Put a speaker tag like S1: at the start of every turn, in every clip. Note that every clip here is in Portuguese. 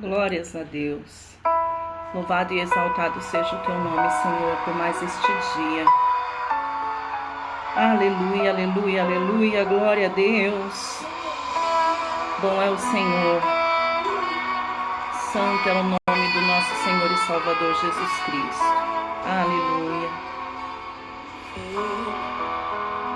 S1: Glórias a Deus. Louvado e exaltado seja o teu nome, Senhor, por mais este dia. Aleluia, aleluia, aleluia, glória a Deus. Bom é o Senhor. Santo é o nome do nosso Senhor e Salvador Jesus Cristo. Aleluia.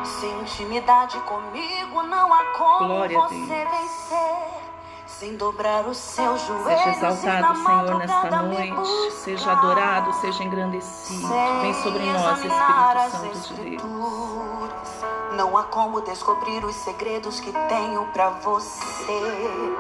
S2: Sem intimidade comigo não há como você vencer. Sem dobrar os seus joelhos.
S1: Seja exaltado, Senhor, nesta noite. Seja adorado, seja engrandecido. Vem sobre nós, Espírito Santo de Deus.
S2: Não há como descobrir os segredos que tenho pra você.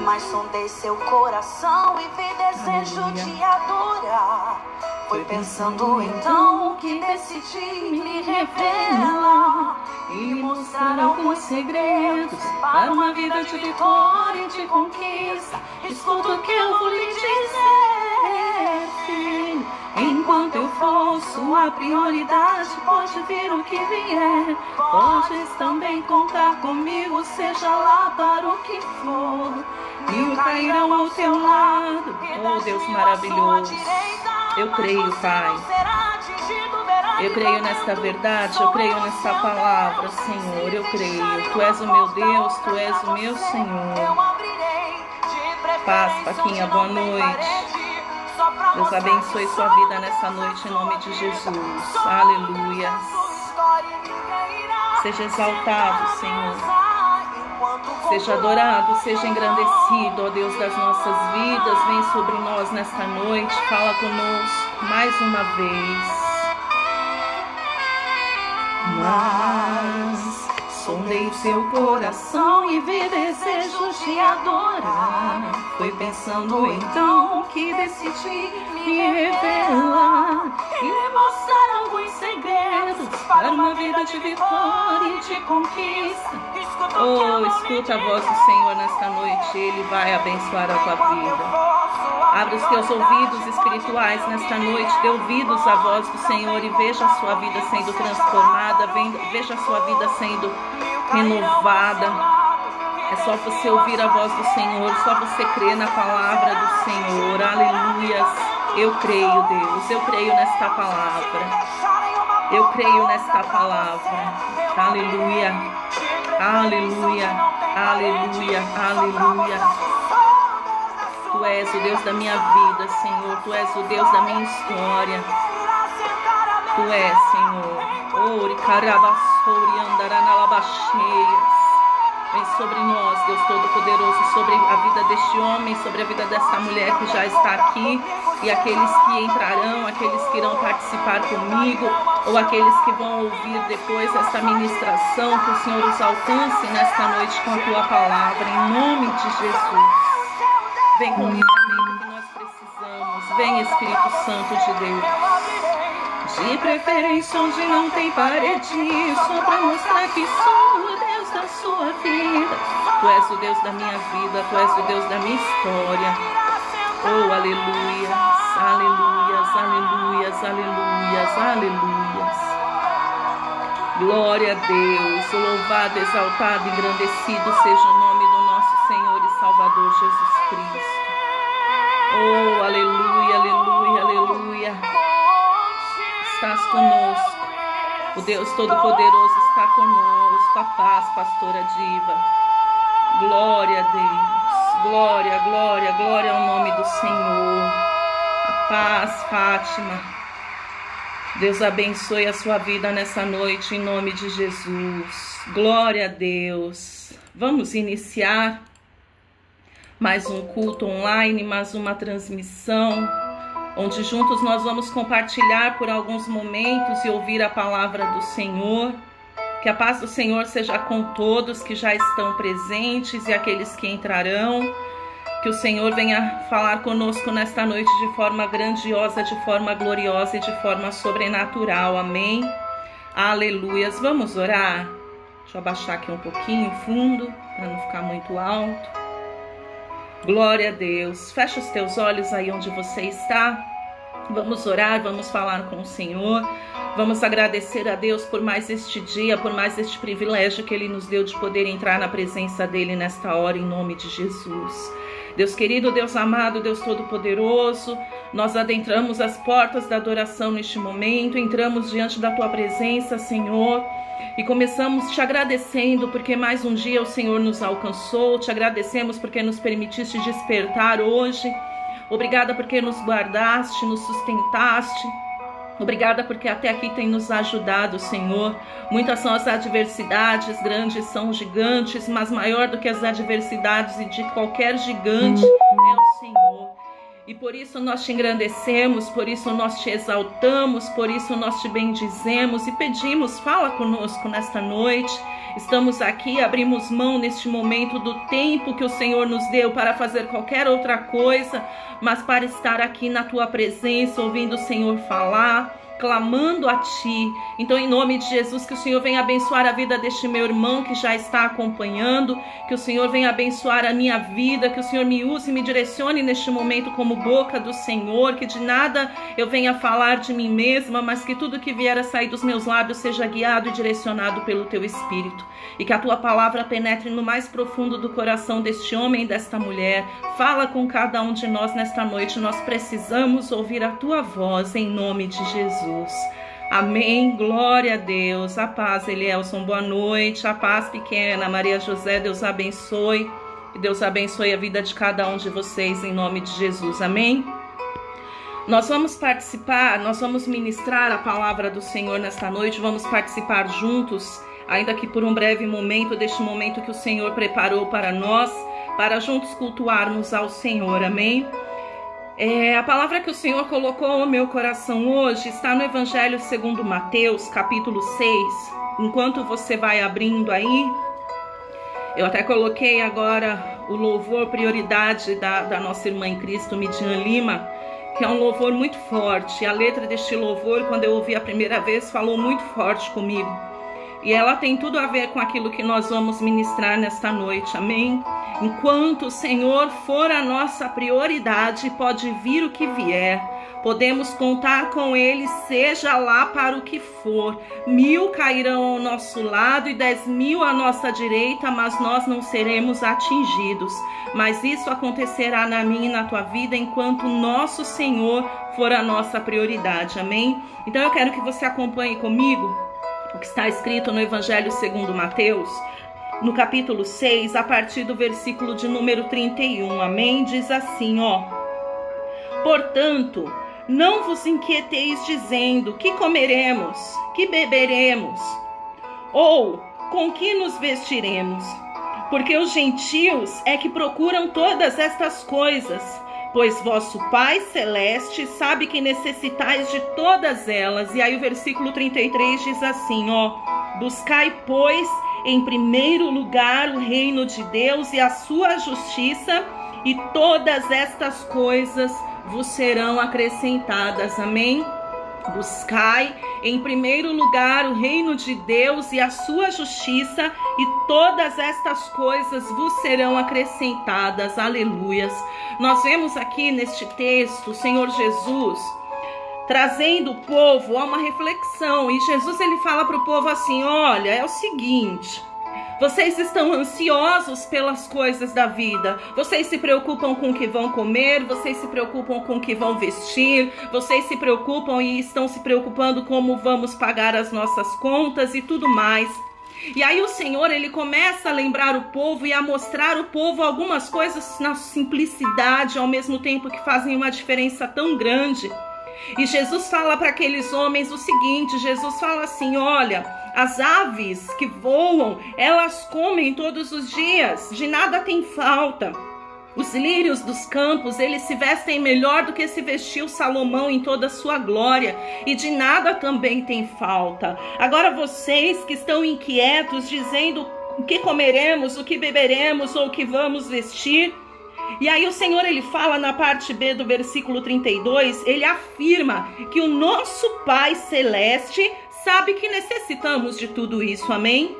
S2: Mas sondei seu coração e vi desejo de adorar. Foi pensando então que decidi me revelar e mostrar alguns segredos para uma vida de vitória e de conquista. Escuta o que eu vou lhe dizer, filho. Enquanto eu for sua prioridade, pode vir o que vier. Podes também contar comigo, seja lá para o que for. Mil cairão ao teu lado,
S1: oh Deus maravilhoso. Eu creio, Pai. Eu creio nesta verdade, eu creio nesta palavra, Senhor. Eu creio. Tu és o meu Deus, Tu és o meu Senhor. Paz, Paquinha, boa noite. Deus abençoe sua vida nessa noite em nome de Jesus. Aleluia. Seja exaltado, Senhor. Seja adorado, seja engrandecido, ó Deus das nossas vidas. Vem sobre nós nesta noite, fala conosco mais uma vez. Mas sondei seu coração e vi desejos de adorar. Foi pensando então que decidi me revelar e mostrar alguns segredos para uma vida de vitória e de conquista. Oh, escuta a voz do Senhor nesta noite, Ele vai abençoar a tua vida. Abre os teus ouvidos espirituais nesta noite, dê ouvidos à voz do Senhor e veja a sua vida sendo transformada, veja a sua vida sendo renovada. É só você ouvir a voz do Senhor, só você crer na palavra do Senhor. Aleluia. Eu creio, Deus, eu creio nesta palavra. Eu creio nesta palavra. Aleluia. Aleluia. Aleluia. Aleluia. Tu és o Deus da minha vida, Senhor. Tu és o Deus da minha história. Tu és, Senhor. Ori carabassori andaranalabacheias. Vem sobre nós, Deus Todo-Poderoso, sobre a vida deste homem, sobre a vida desta mulher que já está aqui, e aqueles que entrarão, aqueles que irão participar comigo, ou aqueles que vão ouvir depois esta ministração, que o Senhor os alcance nesta noite com a tua palavra, em nome de Jesus. Vem com o livramento que nós precisamos, vem Espírito Santo de Deus. De preferência onde não tem parede, só para mostrar que sou o Deus da sua vida. Tu és o Deus da minha vida, Tu és o Deus da minha história. Oh, aleluias, aleluias, aleluias, aleluias, aleluias. Glória a Deus, louvado, exaltado, engrandecido seja o nome do nosso Senhor e Salvador Jesus Cristo. Oh, aleluia, aleluia, aleluia. Estás conosco, o Deus Todo-Poderoso está conosco, a paz, pastora Diva. Glória a Deus, glória, glória, glória ao nome do Senhor. A paz, Fátima. Deus abençoe a sua vida nessa noite em nome de Jesus. Glória a Deus. Vamos iniciar mais um culto online, mais uma transmissão, onde juntos nós vamos compartilhar por alguns momentos e ouvir a palavra do Senhor. Que a paz do Senhor seja com todos que já estão presentes e aqueles que entrarão. Que o Senhor venha falar conosco nesta noite de forma grandiosa, de forma gloriosa e de forma sobrenatural. Amém? Aleluias. Vamos orar? Deixa eu abaixar aqui um pouquinho o fundo, para não ficar muito alto. Glória a Deus. Fecha os teus olhos aí onde você está. Vamos orar, vamos falar com o Senhor. Vamos agradecer a Deus por mais este dia, por mais este privilégio que Ele nos deu de poder entrar na presença dEle nesta hora, em nome de Jesus. Deus querido, Deus amado, Deus todo-poderoso, nós adentramos as portas da adoração neste momento, entramos diante da Tua presença, Senhor, e começamos te agradecendo porque mais um dia o Senhor nos alcançou, te agradecemos porque nos permitiste despertar hoje, obrigada porque nos guardaste, nos sustentaste, obrigada porque até aqui tem nos ajudado, Senhor. Muitas são as adversidades, grandes são gigantes, mas maior do que as adversidades e de qualquer gigante é o Senhor. E por isso nós te engrandecemos, por isso nós te exaltamos, por isso nós te bendizemos e pedimos, fala conosco nesta noite. Estamos aqui, abrimos mão neste momento do tempo que o Senhor nos deu para fazer qualquer outra coisa, mas para estar aqui na Tua presença, ouvindo o Senhor falar, clamando a Ti. Então, em nome de Jesus, que o Senhor venha abençoar a vida deste meu irmão que já está acompanhando, que o Senhor venha abençoar a minha vida, que o Senhor me use e me direcione neste momento como boca do Senhor, que de nada eu venha falar de mim mesma, mas que tudo que vier a sair dos meus lábios seja guiado e direcionado pelo Teu Espírito, e que a Tua palavra penetre no mais profundo do coração deste homem e desta mulher. Fala com cada um de nós nesta noite, nós precisamos ouvir a Tua voz, em nome de Jesus. Amém, glória a Deus. A paz, Elielson, boa noite. A paz, pequena Maria José, Deus abençoe. E Deus abençoe a vida de cada um de vocês, em nome de Jesus, amém? Nós vamos participar, nós vamos ministrar a palavra do Senhor nesta noite. Vamos participar juntos, ainda que por um breve momento, deste momento que o Senhor preparou para nós, para juntos cultuarmos ao Senhor, amém? A palavra que o Senhor colocou no meu coração hoje está no Evangelho segundo Mateus, capítulo 6. Enquanto você vai abrindo aí, eu até coloquei agora o louvor Prioridade da nossa irmã em Cristo, Midian Lima, que é um louvor muito forte. A letra deste louvor, quando eu ouvi a primeira vez, falou muito forte comigo. E ela tem tudo a ver com aquilo que nós vamos ministrar nesta noite, amém? Enquanto o Senhor for a nossa prioridade, pode vir o que vier. Podemos contar com Ele, seja lá para o que for. 1000 cairão ao nosso lado e 10.000 à nossa direita, mas nós não seremos atingidos. Mas isso acontecerá na minha e na tua vida enquanto o nosso Senhor for a nossa prioridade, amém? Então eu quero que você acompanhe comigo o que está escrito no Evangelho segundo Mateus, no capítulo 6, a partir do versículo de número 31, amém? Diz assim, Portanto, não vos inquieteis dizendo, que comeremos, que beberemos, ou com que nos vestiremos? Porque os gentios é que procuram todas estas coisas, pois vosso Pai Celeste sabe que necessitais de todas elas. E aí o versículo 33 diz assim, buscai, pois, em primeiro lugar o reino de Deus e a sua justiça, e todas estas coisas vos serão acrescentadas, amém? Buscai em primeiro lugar o reino de Deus e a sua justiça, e todas estas coisas vos serão acrescentadas, aleluias. Nós vemos aqui neste texto o Senhor Jesus trazendo o povo a uma reflexão, e Jesus ele fala para o povo assim, olha, é o seguinte, vocês estão ansiosos pelas coisas da vida, vocês se preocupam com o que vão comer, vocês se preocupam com o que vão vestir, vocês se preocupam e estão se preocupando como vamos pagar as nossas contas e tudo mais. E aí o Senhor ele começa a lembrar o povo e a mostrar ao povo algumas coisas na simplicidade, ao mesmo tempo que fazem uma diferença tão grande. E Jesus fala para aqueles homens o seguinte, Jesus fala assim, olha, as aves que voam, elas comem todos os dias, de nada tem falta. Os lírios dos campos, eles se vestem melhor do que se vestiu Salomão em toda a sua glória, e de nada também tem falta. Agora vocês que estão inquietos, dizendo o que comeremos, o que beberemos ou o que vamos vestir. E aí o Senhor ele fala na parte B do versículo 32, ele afirma que o nosso Pai Celeste sabe que necessitamos de tudo isso, amém?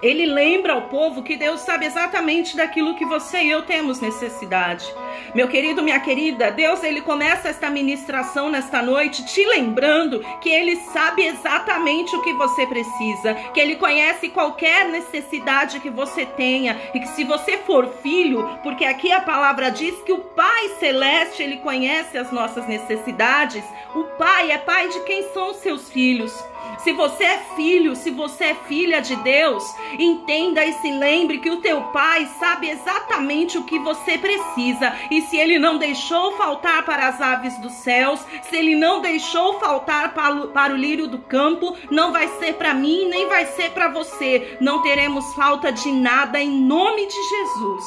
S1: Ele lembra ao povo que Deus sabe exatamente daquilo que você e eu temos necessidade. Meu querido, minha querida, Deus, ele começa esta ministração nesta noite te lembrando que ele sabe exatamente o que você precisa, que ele conhece qualquer necessidade que você tenha e que se você for filho, porque aqui a palavra diz que o Pai Celeste, ele conhece as nossas necessidades, o Pai é pai de quem são os seus filhos. Se você é filho, se você é filha de Deus, entenda e se lembre que o teu pai sabe exatamente o que você precisa. E se ele não deixou faltar para as aves dos céus, se ele não deixou faltar para o lírio do campo, não vai ser para mim, nem vai ser para você. Não teremos falta de nada em nome de Jesus.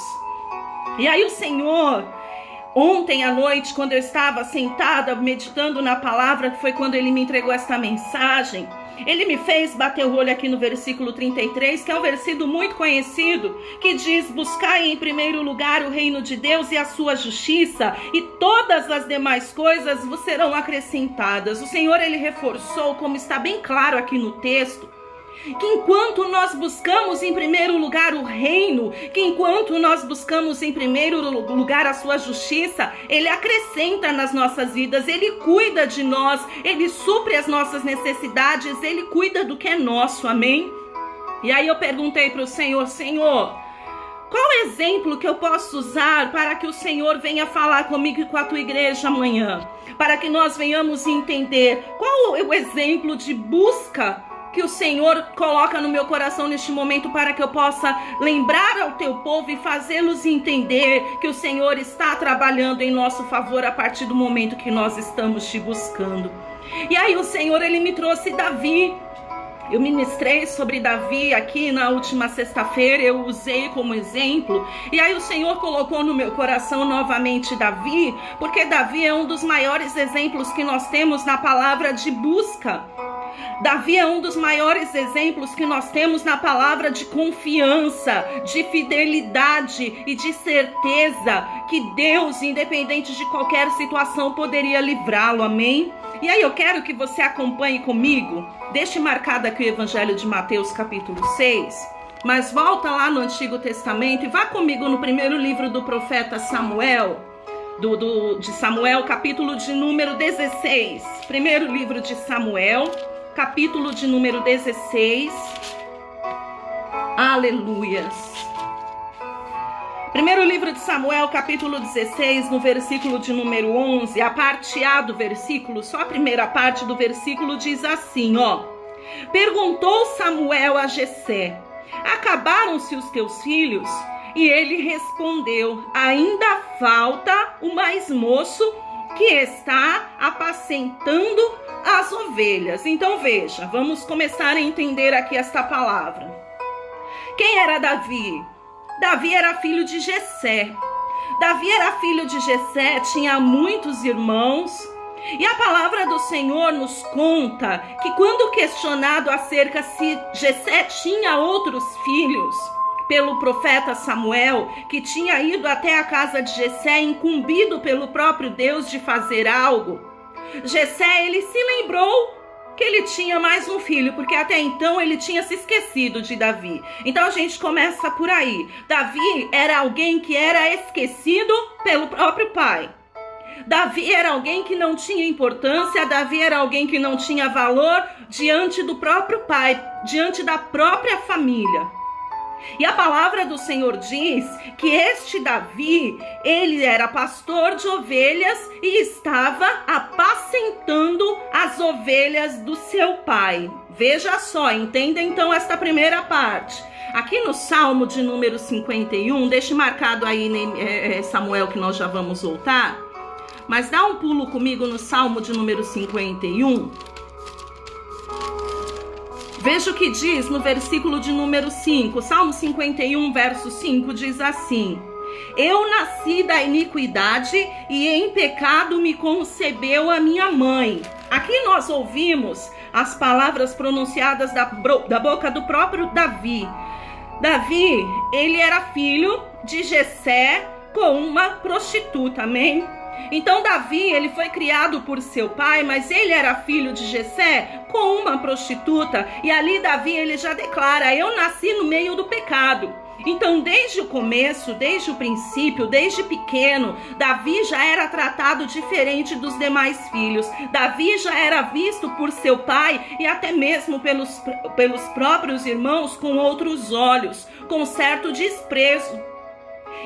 S1: E aí o Senhor, ontem à noite, quando eu estava sentada meditando na palavra, que foi quando ele me entregou esta mensagem, ele me fez bater o olho aqui no versículo 33, que é um versículo muito conhecido, que diz: buscai em primeiro lugar o reino de Deus e a sua justiça, e todas as demais coisas vos serão acrescentadas. O Senhor, ele reforçou, como está bem claro aqui no texto, que enquanto nós buscamos em primeiro lugar o reino, que enquanto nós buscamos em primeiro lugar a sua justiça, ele acrescenta nas nossas vidas, ele cuida de nós, ele supre as nossas necessidades, ele cuida do que é nosso, amém? E aí eu perguntei para o Senhor: Senhor, qual exemplo que eu posso usar para que o Senhor venha falar comigo e com a tua igreja amanhã? Para que nós venhamos entender qual é o exemplo de busca que o Senhor coloca no meu coração neste momento, para que eu possa lembrar ao teu povo e fazê-los entender que o Senhor está trabalhando em nosso favor a partir do momento que nós estamos te buscando. E aí o Senhor, ele me trouxe Davi. Eu ministrei sobre Davi aqui na última sexta-feira, eu usei como exemplo, e aí o Senhor colocou no meu coração novamente Davi, porque Davi é um dos maiores exemplos que nós temos na palavra de busca. Davi é um dos maiores exemplos que nós temos na palavra de confiança, de fidelidade e de certeza que Deus, independente de qualquer situação, poderia livrá-lo, amém? E aí eu quero que você acompanhe comigo, deixe marcado aqui o Evangelho de Mateus capítulo 6, mas volta lá no Antigo Testamento e vá comigo no primeiro livro do profeta Samuel, de Samuel, capítulo de número 16, primeiro livro de Samuel, capítulo de número 16, aleluias. Primeiro livro de Samuel, capítulo 16, no versículo de número 11, a parte A do versículo, só a primeira parte do versículo diz assim, ó: perguntou Samuel a Jessé: acabaram-se os teus filhos? E ele respondeu: ainda falta o mais moço que está apacentando as ovelhas. Então veja, vamos começar a entender aqui esta palavra. Quem era Davi? Davi era filho de Jessé. Davi era filho de Jessé, tinha muitos irmãos. E a palavra do Senhor nos conta que quando questionado acerca se Jessé tinha outros filhos, pelo profeta Samuel, que tinha ido até a casa de Jessé, incumbido pelo próprio Deus de fazer algo, Jessé, ele se lembrou que ele tinha mais um filho, porque até então ele tinha se esquecido de Davi. Então a gente começa por aí. Davi era alguém que era esquecido pelo próprio pai. Davi era alguém que não tinha importância, Davi era alguém que não tinha valor diante do próprio pai, diante da própria família. E a palavra do Senhor diz que este Davi, ele era pastor de ovelhas e estava apacentando as ovelhas do seu pai. Veja só, entenda então esta primeira parte. Aqui no Salmo de número 51, deixe marcado aí, Samuel, que nós já vamos voltar, mas dá um pulo comigo no Salmo de número 51. Veja o que diz no versículo de número 5, Salmo 51, verso 5, diz assim: eu nasci da iniquidade e em pecado me concebeu a minha mãe. Aqui nós ouvimos as palavras pronunciadas da boca do próprio Davi. Davi, ele era filho de Jessé com uma prostituta, amém? Então Davi, ele foi criado por seu pai, mas ele era filho de Jessé com uma prostituta. E ali Davi, ele já declara: eu nasci no meio do pecado. Então, desde o começo, desde o princípio, desde pequeno, Davi já era tratado diferente dos demais filhos. Davi já era visto por seu pai e até mesmo pelos próprios irmãos com outros olhos, com certo desprezo.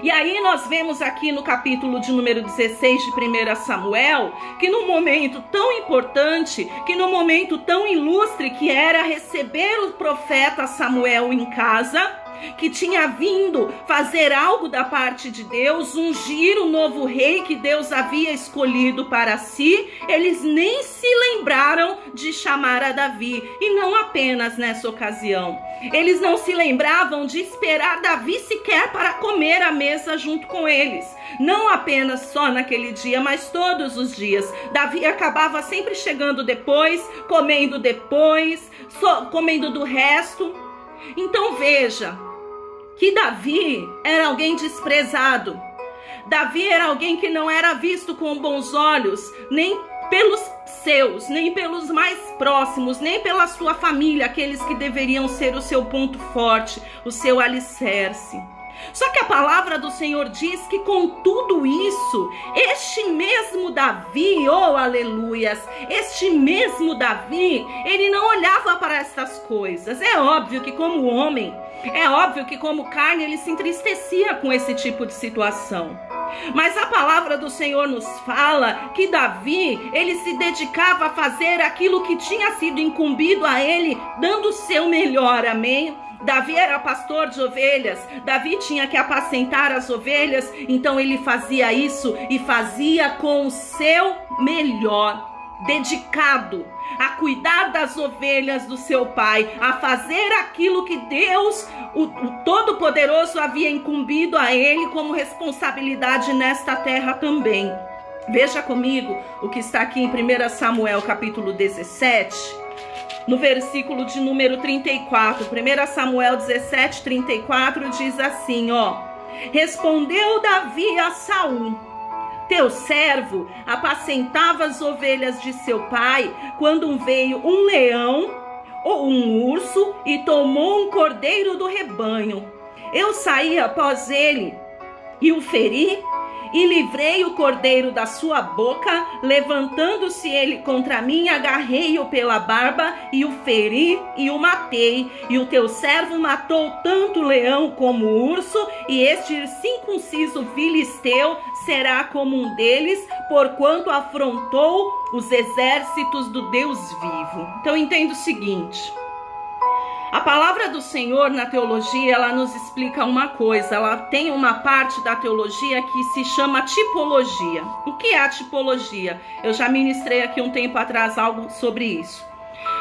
S1: E aí nós vemos aqui no capítulo de número 16 de 1 Samuel, que num momento tão importante, que num momento tão ilustre que era receber o profeta Samuel em casa, que tinha vindo fazer algo da parte de Deus, ungir o novo rei que Deus havia escolhido para si, eles nem se lembraram de chamar a Davi. E não apenas nessa ocasião. Eles não se lembravam de esperar Davi sequer para comer à mesa junto com eles. Não apenas só naquele dia, mas todos os dias. Davi acabava sempre chegando depois, comendo do resto. Então veja que Davi era alguém desprezado. Davi era alguém que não era visto com bons olhos, nem pelos seus, nem pelos mais próximos, nem pela sua família, aqueles que deveriam ser o seu ponto forte, o seu alicerce. Só que a palavra do Senhor diz que com tudo isso, este mesmo Davi, oh aleluias, este mesmo Davi, ele não olhava para estas coisas. É óbvio que como homem, é óbvio que como carne, ele se entristecia com esse tipo de situação. Mas a palavra do Senhor nos fala que Davi, ele se dedicava a fazer aquilo que tinha sido incumbido a ele, dando o seu melhor, amém? Davi era pastor de ovelhas, Davi tinha que apacentar as ovelhas, então ele fazia isso e fazia com o seu melhor, dedicado a cuidar das ovelhas do seu pai, a fazer aquilo que Deus, o Todo-Poderoso, havia incumbido a ele como responsabilidade nesta terra também. Veja comigo o que está aqui em 1 Samuel capítulo 17, no versículo de número 34. 1 Samuel 17, 34 diz assim, ó: respondeu Davi a Saul: teu servo apacentava as ovelhas de seu pai, quando veio um leão ou um urso e tomou um cordeiro do rebanho. Eu saí após ele e o feri, e livrei o cordeiro da sua boca. Levantando-se ele contra mim, agarrei-o pela barba e o feri e o matei. E o teu servo matou tanto o leão como o urso, e este circunciso filisteu será como um deles, porquanto afrontou os exércitos do Deus vivo. Então entenda o seguinte: a palavra do Senhor na teologia, ela nos explica uma coisa. Ela tem uma parte da teologia que se chama tipologia. O que é a tipologia? Eu já ministrei aqui um tempo atrás algo sobre isso.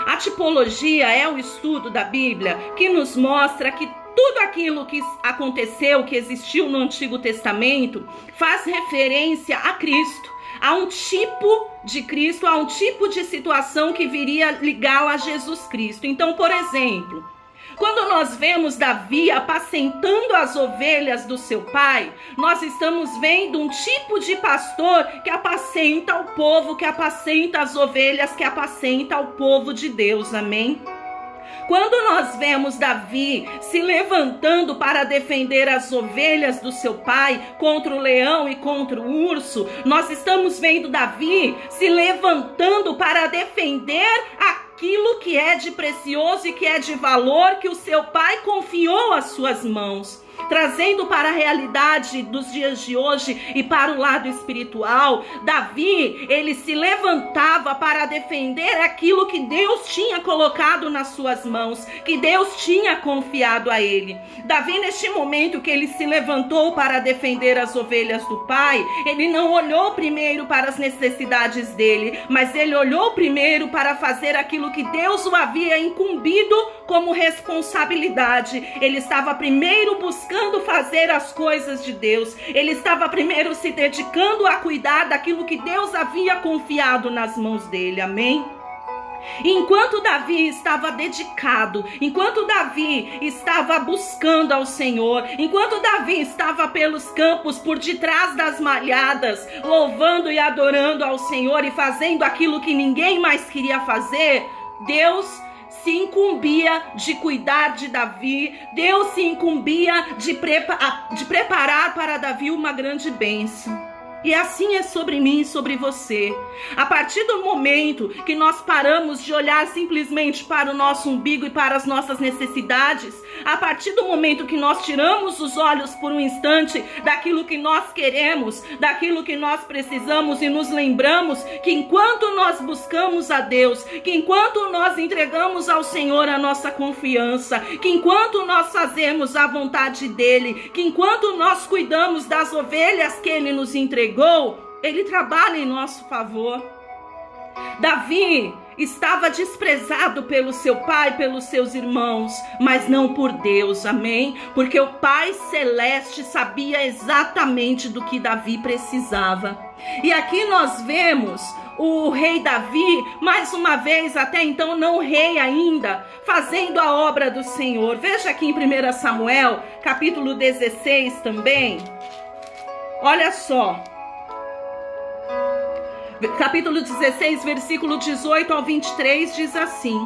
S1: A tipologia é o estudo da Bíblia que nos mostra que tudo aquilo que aconteceu, que existiu no Antigo Testamento, faz referência a Cristo, a um tipo de Cristo, a um tipo de situação que viria ligá-lo a Jesus Cristo. Então, por exemplo, quando nós vemos Davi apacentando as ovelhas do seu pai, nós estamos vendo um tipo de pastor que apacenta o povo, que apacenta as ovelhas, que apacenta o povo de Deus, amém? Quando nós vemos Davi se levantando para defender as ovelhas do seu pai contra o leão e contra o urso, nós estamos vendo Davi se levantando para defender aquilo que é de precioso e que é de valor, que o seu pai confiou às suas mãos. Trazendo para a realidade dos dias de hoje e para o lado espiritual, Davi, ele se levantava para defender aquilo que Deus tinha colocado nas suas mãos, que Deus tinha confiado a ele. Davi, neste momento que ele se levantou para defender as ovelhas do pai, ele não olhou primeiro para as necessidades dele, mas ele olhou primeiro para fazer aquilo que Deus o havia incumbido como responsabilidade. Ele estava primeiro buscando fazer as coisas de Deus. Ele estava primeiro se dedicando a cuidar daquilo que Deus havia confiado nas mãos dele. Amém? Enquanto Davi estava dedicado, enquanto Davi estava buscando ao Senhor, enquanto Davi estava pelos campos, por detrás das malhadas, louvando e adorando ao Senhor e fazendo aquilo que ninguém mais queria fazer, Deus se incumbia de cuidar de Davi, Deus se incumbia de preparar para Davi uma grande bênção. E assim é sobre mim e sobre você. A partir do momento que nós paramos de olhar simplesmente para o nosso umbigo e para as nossas necessidades, a partir do momento que nós tiramos os olhos por um instante daquilo que nós queremos, daquilo que nós precisamos e nos lembramos que enquanto nós buscamos a Deus, que enquanto nós entregamos ao Senhor a nossa confiança, que enquanto nós fazemos a vontade dEle, que enquanto nós cuidamos das ovelhas que Ele nos entregou, Ele trabalha em nosso favor. Davi estava desprezado pelo seu pai, pelos seus irmãos, mas não por Deus, amém? Porque o Pai Celeste sabia exatamente do que Davi precisava. E aqui nós vemos o rei Davi, mais uma vez, até então não rei ainda, fazendo a obra do Senhor. Veja aqui em 1 Samuel, capítulo 16 também. Olha só. Capítulo 16, versículo 18 ao 23, diz assim: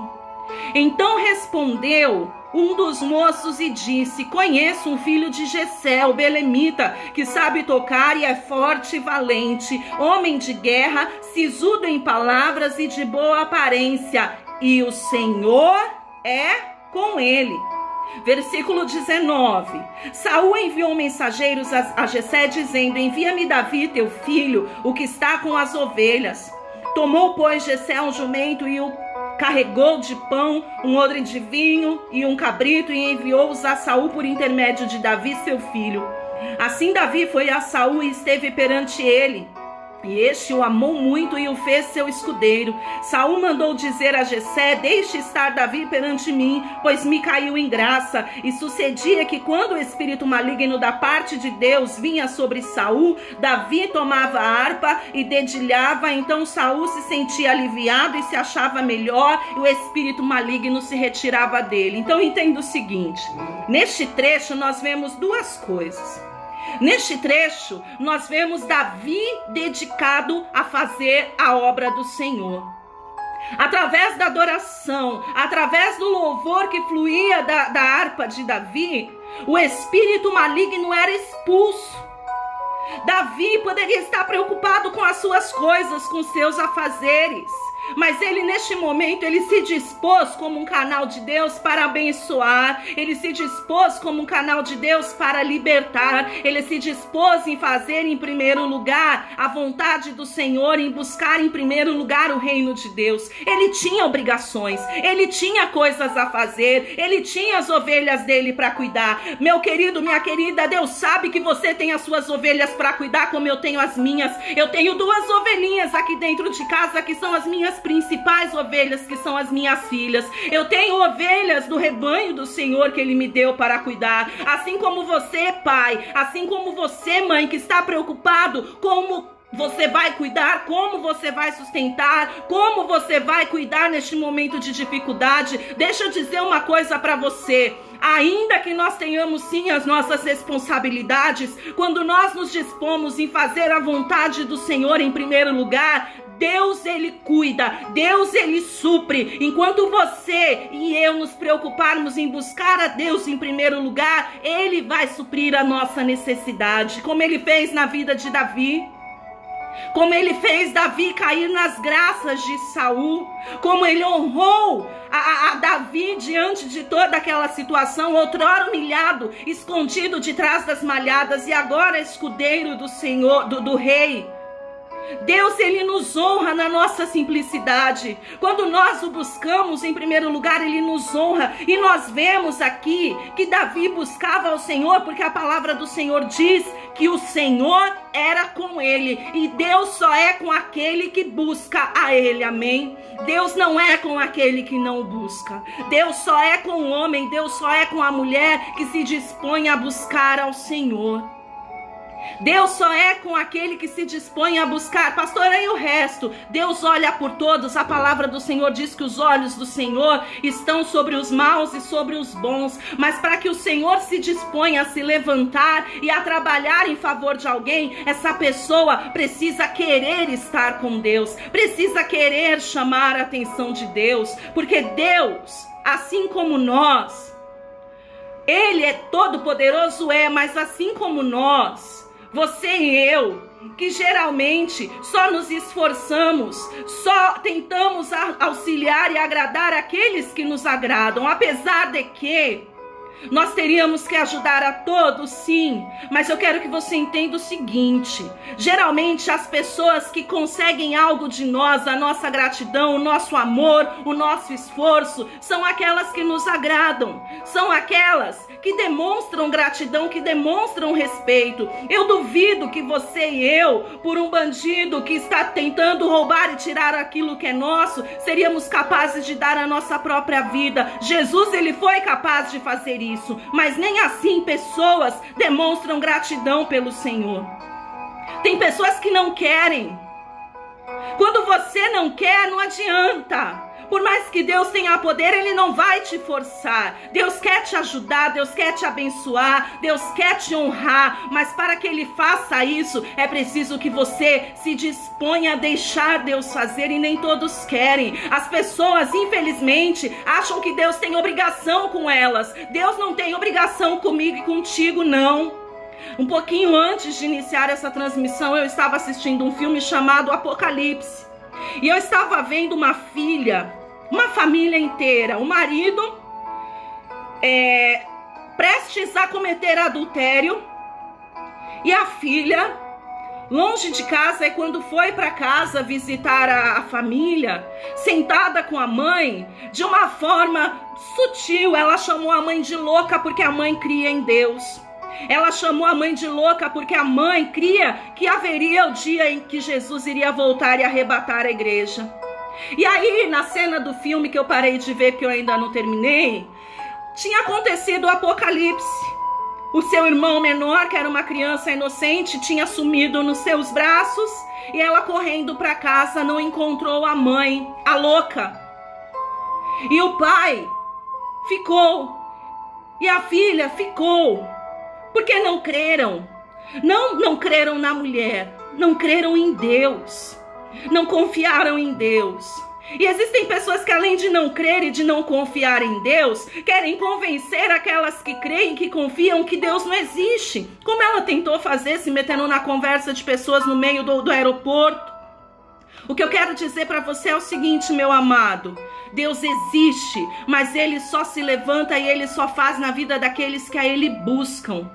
S1: Então respondeu um dos moços e disse: Conheço um filho de Jessé, o belemita, que sabe tocar e é forte e valente, homem de guerra, sisudo em palavras e de boa aparência, e o Senhor é com ele. Versículo 19: Saul enviou mensageiros a Jessé dizendo: Envia-me Davi teu filho, o que está com as ovelhas. Tomou, pois, Jessé um jumento e o carregou de pão, um odre de vinho e um cabrito, e enviou-os a Saul por intermédio de Davi seu filho. Assim Davi foi a Saul e esteve perante ele. E este o amou muito e o fez seu escudeiro. Saul mandou dizer a Jessé: Deixe estar Davi perante mim, pois me caiu em graça. E sucedia que quando o espírito maligno da parte de Deus vinha sobre Saul, Davi tomava a harpa e dedilhava. Então Saul se sentia aliviado e se achava melhor, e o espírito maligno se retirava dele. Então entenda o seguinte: neste trecho nós vemos duas coisas. Neste trecho, nós vemos Davi dedicado a fazer a obra do Senhor. Através da adoração, através do louvor que fluía da harpa de Davi, o espírito maligno era expulso. Davi poderia estar preocupado com as suas coisas, com seus afazeres, mas ele neste momento, ele se dispôs como um canal de Deus para abençoar, ele se dispôs como um canal de Deus para libertar, ele se dispôs em fazer em primeiro lugar a vontade do Senhor, em buscar em primeiro lugar o reino de Deus. Ele tinha obrigações, ele tinha coisas a fazer, ele tinha as ovelhas dele para cuidar. Meu querido, minha querida, Deus sabe que você tem as suas ovelhas para cuidar, como eu tenho as minhas. Eu tenho 2 ovelhinhas aqui dentro de casa que são as minhas principais ovelhas, que são as minhas filhas. Eu tenho ovelhas do rebanho do Senhor que Ele me deu para cuidar. Assim como você, pai, assim como você, mãe, que está preocupado como você vai cuidar, como você vai sustentar, como você vai cuidar neste momento de dificuldade. Deixa eu dizer uma coisa para você. Ainda que nós tenhamos sim as nossas responsabilidades, quando nós nos dispomos em fazer a vontade do Senhor em primeiro lugar, Deus, Ele cuida, Deus, Ele supre. Enquanto você e eu nos preocuparmos em buscar a Deus em primeiro lugar, Ele vai suprir a nossa necessidade, como Ele fez na vida de Davi. Como Ele fez Davi cair nas graças de Saul, como Ele honrou a Davi diante de toda aquela situação, outrora humilhado, escondido de trás das malhadas, e agora escudeiro do Senhor, do rei. Deus, Ele nos honra na nossa simplicidade. Quando nós o buscamos em primeiro lugar, Ele nos honra. E nós vemos aqui que Davi buscava ao Senhor, porque a palavra do Senhor diz que o Senhor era com ele. E Deus só é com aquele que busca a Ele, amém? Deus não é com aquele que não busca. Deus só é com o homem, Deus só é com a mulher que se dispõe a buscar ao Senhor. Deus só é com aquele que se dispõe a buscar. Pastor, e o resto? Deus olha por todos. A palavra do Senhor diz que os olhos do Senhor estão sobre os maus e sobre os bons. Mas para que o Senhor se disponha a se levantar e a trabalhar em favor de alguém, essa pessoa precisa querer estar com Deus, precisa querer chamar a atenção de Deus, porque Deus, assim como nós, Ele é todo poderoso, mas assim como nós, você e eu, que geralmente só nos esforçamos, só tentamos auxiliar e agradar aqueles que nos agradam, apesar de que nós teríamos que ajudar a todos, sim, mas eu quero que você entenda o seguinte: geralmente as pessoas que conseguem algo de nós, a nossa gratidão, o nosso amor, o nosso esforço, são aquelas que nos agradam, são aquelas que demonstram gratidão, que demonstram respeito. Eu duvido que você e eu, por um bandido que está tentando roubar e tirar aquilo que é nosso, seríamos capazes de dar a nossa própria vida. Jesus, ele foi capaz de fazer isso, mas nem assim pessoas demonstram gratidão pelo Senhor. Tem pessoas que não querem. Quando você não quer, não adianta. Por mais que Deus tenha poder, Ele não vai te forçar. Deus quer te ajudar, Deus quer te abençoar, Deus quer te honrar, mas para que Ele faça isso, é preciso que você se disponha a deixar Deus fazer, e nem todos querem. As pessoas, infelizmente, acham que Deus tem obrigação com elas. Deus não tem obrigação comigo e contigo, não. Um pouquinho antes de iniciar essa transmissão, eu estava assistindo um filme chamado Apocalipse. E eu estava vendo uma família inteira, o marido prestes a cometer adultério, e a filha longe de casa. E quando foi para casa visitar a família, sentada com a mãe, de uma forma sutil, ela chamou a mãe de louca porque a mãe cria em Deus. Ela chamou a mãe de louca porque a mãe cria que haveria o dia em que Jesus iria voltar e arrebatar a igreja. E aí, na cena do filme que eu parei de ver, porque eu ainda não terminei, tinha acontecido o Apocalipse. O seu irmão menor, que era uma criança inocente, tinha sumido nos seus braços, e ela, correndo para casa, não encontrou a mãe, a louca. E o pai ficou, e a filha ficou. Porque não creram. Não creram na mulher. Não creram em Deus. Não confiaram em Deus. E existem pessoas que, além de não crer e de não confiar em Deus, querem convencer aquelas que creem, que confiam, que Deus não existe. Como ela tentou fazer, se metendo na conversa de pessoas no meio do aeroporto. O que eu quero dizer para você é o seguinte, meu amado: Deus existe, mas Ele só se levanta e Ele só faz na vida daqueles que a Ele buscam.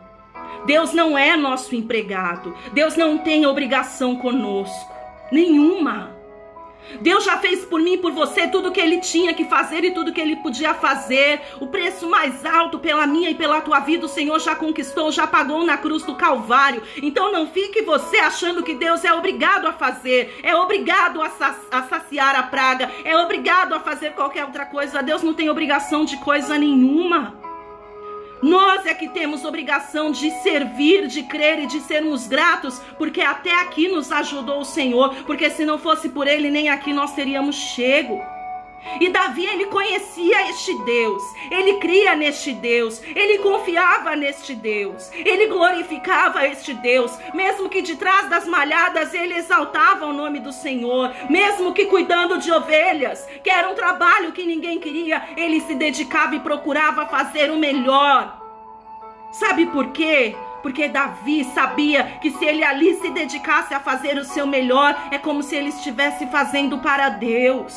S1: Deus não é nosso empregado. Deus não tem obrigação conosco. Nenhuma. Deus já fez por mim e por você tudo o que Ele tinha que fazer e tudo que Ele podia fazer. O preço mais alto pela minha e pela tua vida o Senhor já conquistou, já pagou na cruz do Calvário. Então não fique você achando que Deus é obrigado a fazer, é obrigado a saciar a praga, é obrigado a fazer qualquer outra coisa. Deus não tem obrigação de coisa nenhuma. Nós é que temos obrigação de servir, de crer e de sermos gratos, porque até aqui nos ajudou o Senhor, porque se não fosse por Ele, nem aqui nós teríamos chego. E Davi, ele conhecia este Deus, ele cria neste Deus, ele confiava neste Deus, ele glorificava este Deus, mesmo que de trás das malhadas ele exaltava o nome do Senhor, mesmo que cuidando de ovelhas, que era um trabalho que ninguém queria, ele se dedicava e procurava fazer o melhor. Sabe por quê? Porque Davi sabia que se ele ali se dedicasse a fazer o seu melhor, é como se ele estivesse fazendo para Deus.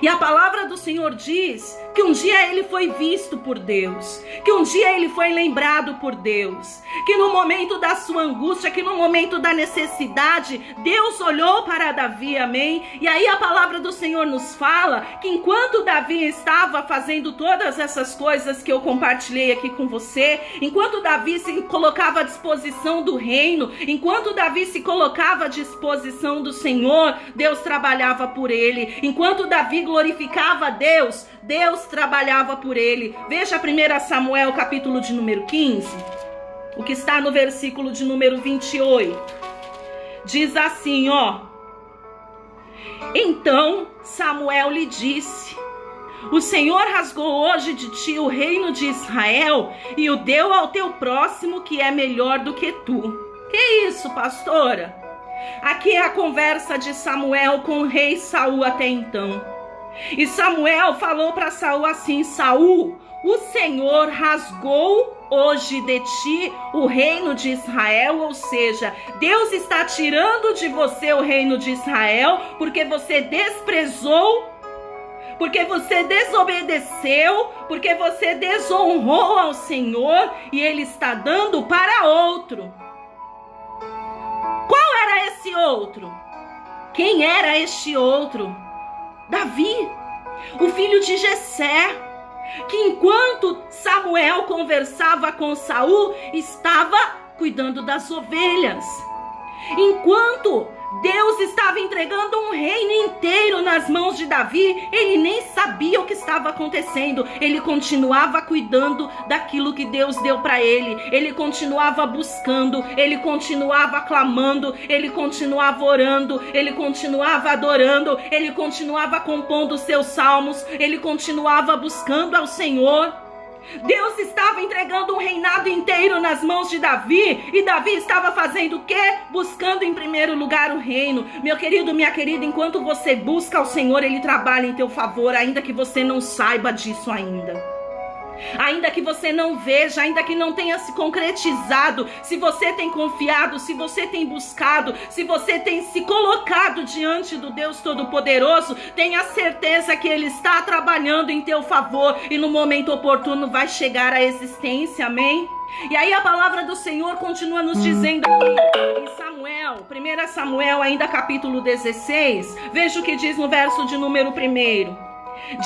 S1: E a palavra do Senhor diz que um dia ele foi visto por Deus, que um dia ele foi lembrado por Deus, que no momento da sua angústia, que no momento da necessidade, Deus olhou para Davi, amém? E aí a palavra do Senhor nos fala que enquanto Davi estava fazendo todas essas coisas que eu compartilhei aqui com você, enquanto Davi se colocava à disposição do reino, enquanto Davi se colocava à disposição do Senhor, Deus trabalhava por ele. Enquanto Davi glorificava a Deus, Deus trabalhava por ele. Veja 1 Samuel, capítulo de número 15. o que está no versículo de número 28. Diz assim, ó: então Samuel lhe disse: o Senhor rasgou hoje de ti o reino de Israel e o deu ao teu próximo, que é melhor do que tu. Que isso, pastora? Aqui é a conversa de Samuel com o rei Saul até então. E Samuel falou para Saul assim: Saul, o Senhor rasgou hoje de ti o reino de Israel, ou seja, Deus está tirando de você o reino de Israel porque você desprezou, porque você desobedeceu, porque você desonrou ao Senhor, e Ele está dando para outro. Qual era esse outro? Quem era este outro? Davi, o filho de Jessé, que enquanto Samuel conversava com Saul, estava cuidando das ovelhas. Enquanto Deus estava entregando um reino inteiro nas mãos de Davi, ele nem sabia o que estava acontecendo. Ele continuava cuidando daquilo que Deus deu para ele. Ele continuava buscando, ele continuava clamando, ele continuava orando, ele continuava adorando, ele continuava compondo seus salmos, ele continuava buscando ao Senhor. Deus estava entregando um reinado inteiro nas mãos de Davi, e Davi estava fazendo o quê? Buscando em primeiro lugar o reino. Meu querido, minha querida, enquanto você busca ao Senhor, Ele trabalha em teu favor, ainda que você não saiba disso ainda. Ainda que você não veja, ainda que não tenha se concretizado, se você tem confiado, se você tem buscado, se você tem se colocado diante do Deus Todo-Poderoso, tenha certeza que Ele está trabalhando em teu favor e no momento oportuno vai chegar à existência, amém? E aí a palavra do Senhor continua nos dizendo aqui em Samuel, 1 Samuel, ainda capítulo 16, veja o que diz no verso de número 1.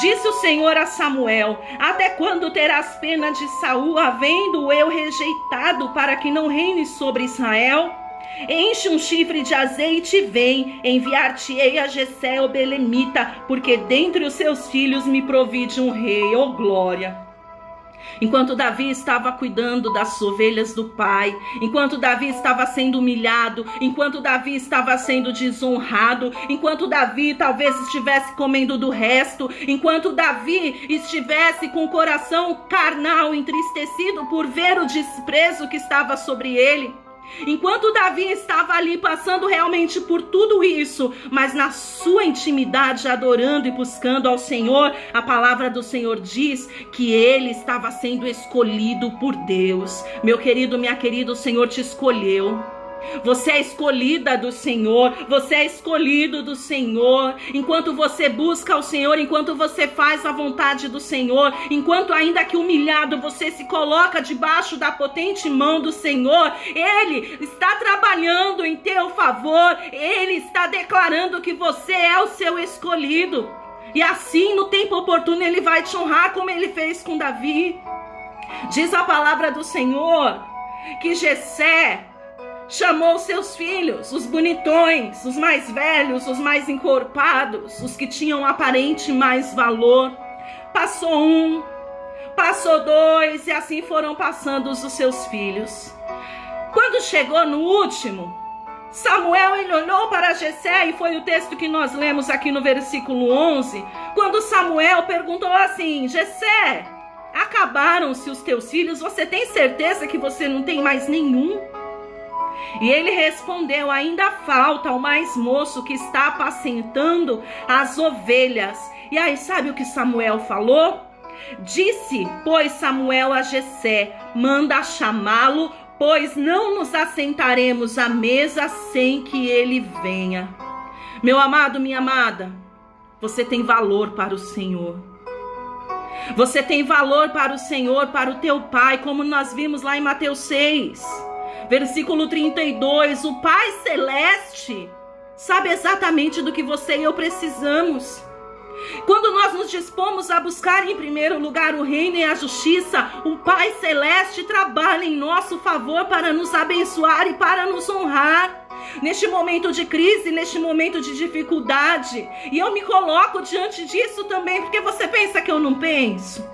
S1: Disse o Senhor a Samuel: até quando terás pena de Saul, havendo-o eu rejeitado, para que não reine sobre Israel? Enche um chifre de azeite e vem, enviar-te-ei a Jessé o belemita, porque dentre os seus filhos me provide um rei, oh glória. Enquanto Davi estava cuidando das ovelhas do pai, enquanto Davi estava sendo humilhado, enquanto Davi estava sendo desonrado, enquanto Davi talvez estivesse comendo do resto, enquanto Davi estivesse com o coração carnal entristecido por ver o desprezo que estava sobre ele, enquanto Davi estava ali passando realmente por tudo isso, mas na sua intimidade, adorando e buscando ao Senhor, a palavra do Senhor diz que ele estava sendo escolhido por Deus. Meu querido, minha querida, o Senhor te escolheu. Você é escolhida do Senhor, você é escolhido do Senhor. Enquanto você busca o Senhor, enquanto você faz a vontade do Senhor, enquanto ainda que humilhado você se coloca debaixo da potente mão do Senhor, Ele está trabalhando em teu favor, Ele está declarando que você é o seu escolhido. E assim, no tempo oportuno, Ele vai te honrar como Ele fez com Davi. Diz a palavra do Senhor que Jessé chamou seus filhos, os bonitões, os mais velhos, os mais encorpados, os que tinham aparente mais valor. Passou um, passou dois, e assim foram passando os seus filhos. Quando chegou no último, Samuel, ele olhou para Jessé, e foi o texto que nós lemos aqui no versículo 11, quando Samuel perguntou assim: Jessé, acabaram-se os teus filhos? Você tem certeza que você não tem mais nenhum? E ele respondeu: ainda falta o mais moço que está apacentando as ovelhas. E aí, sabe o que Samuel falou? Disse, pois, Samuel a Jessé: manda chamá-lo, pois não nos assentaremos à mesa sem que ele venha. Meu amado, minha amada, você tem valor para o Senhor. Você tem valor para o Senhor, para o teu Pai, como nós vimos lá em Mateus 6. Versículo 32, o Pai Celeste sabe exatamente do que você e eu precisamos. Quando nós nos dispomos a buscar em primeiro lugar o reino e a justiça, o Pai Celeste trabalha em nosso favor para nos abençoar e para nos honrar. Neste momento de crise, neste momento de dificuldade, e eu me coloco diante disso também, porque você pensa que eu não penso?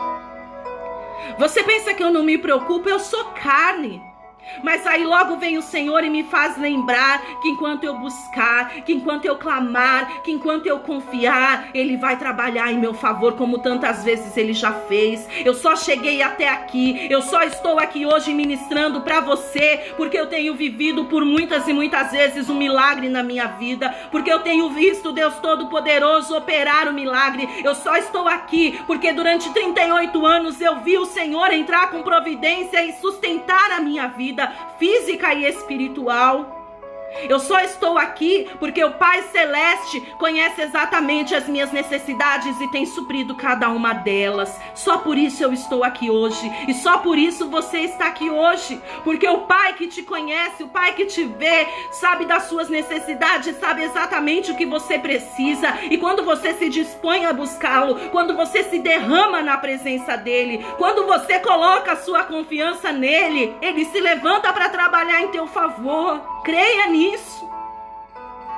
S1: Você pensa que eu não me preocupo? Eu sou carne. Mas aí logo vem o Senhor e me faz lembrar que enquanto eu buscar, que enquanto eu clamar, que enquanto eu confiar, Ele vai trabalhar em meu favor, como tantas vezes Ele já fez. Eu só cheguei até aqui, eu só estou aqui hoje ministrando para você, porque eu tenho vivido por muitas e muitas vezes um milagre na minha vida, porque eu tenho visto Deus Todo-Poderoso operar o milagre. Eu só estou aqui porque durante 38 anos eu vi o Senhor entrar com providência e sustentar a minha vida física e espiritual. Eu só estou aqui porque o Pai Celeste conhece exatamente as minhas necessidades e tem suprido cada uma delas. Só por isso eu estou aqui hoje. E só por isso você está aqui hoje. Porque o Pai que te conhece, o Pai que te vê, sabe das suas necessidades, sabe exatamente o que você precisa. E quando você se dispõe a buscá-lo, quando você se derrama na presença dEle, quando você coloca a sua confiança nele, Ele se levanta para trabalhar em teu favor. Creia nisso.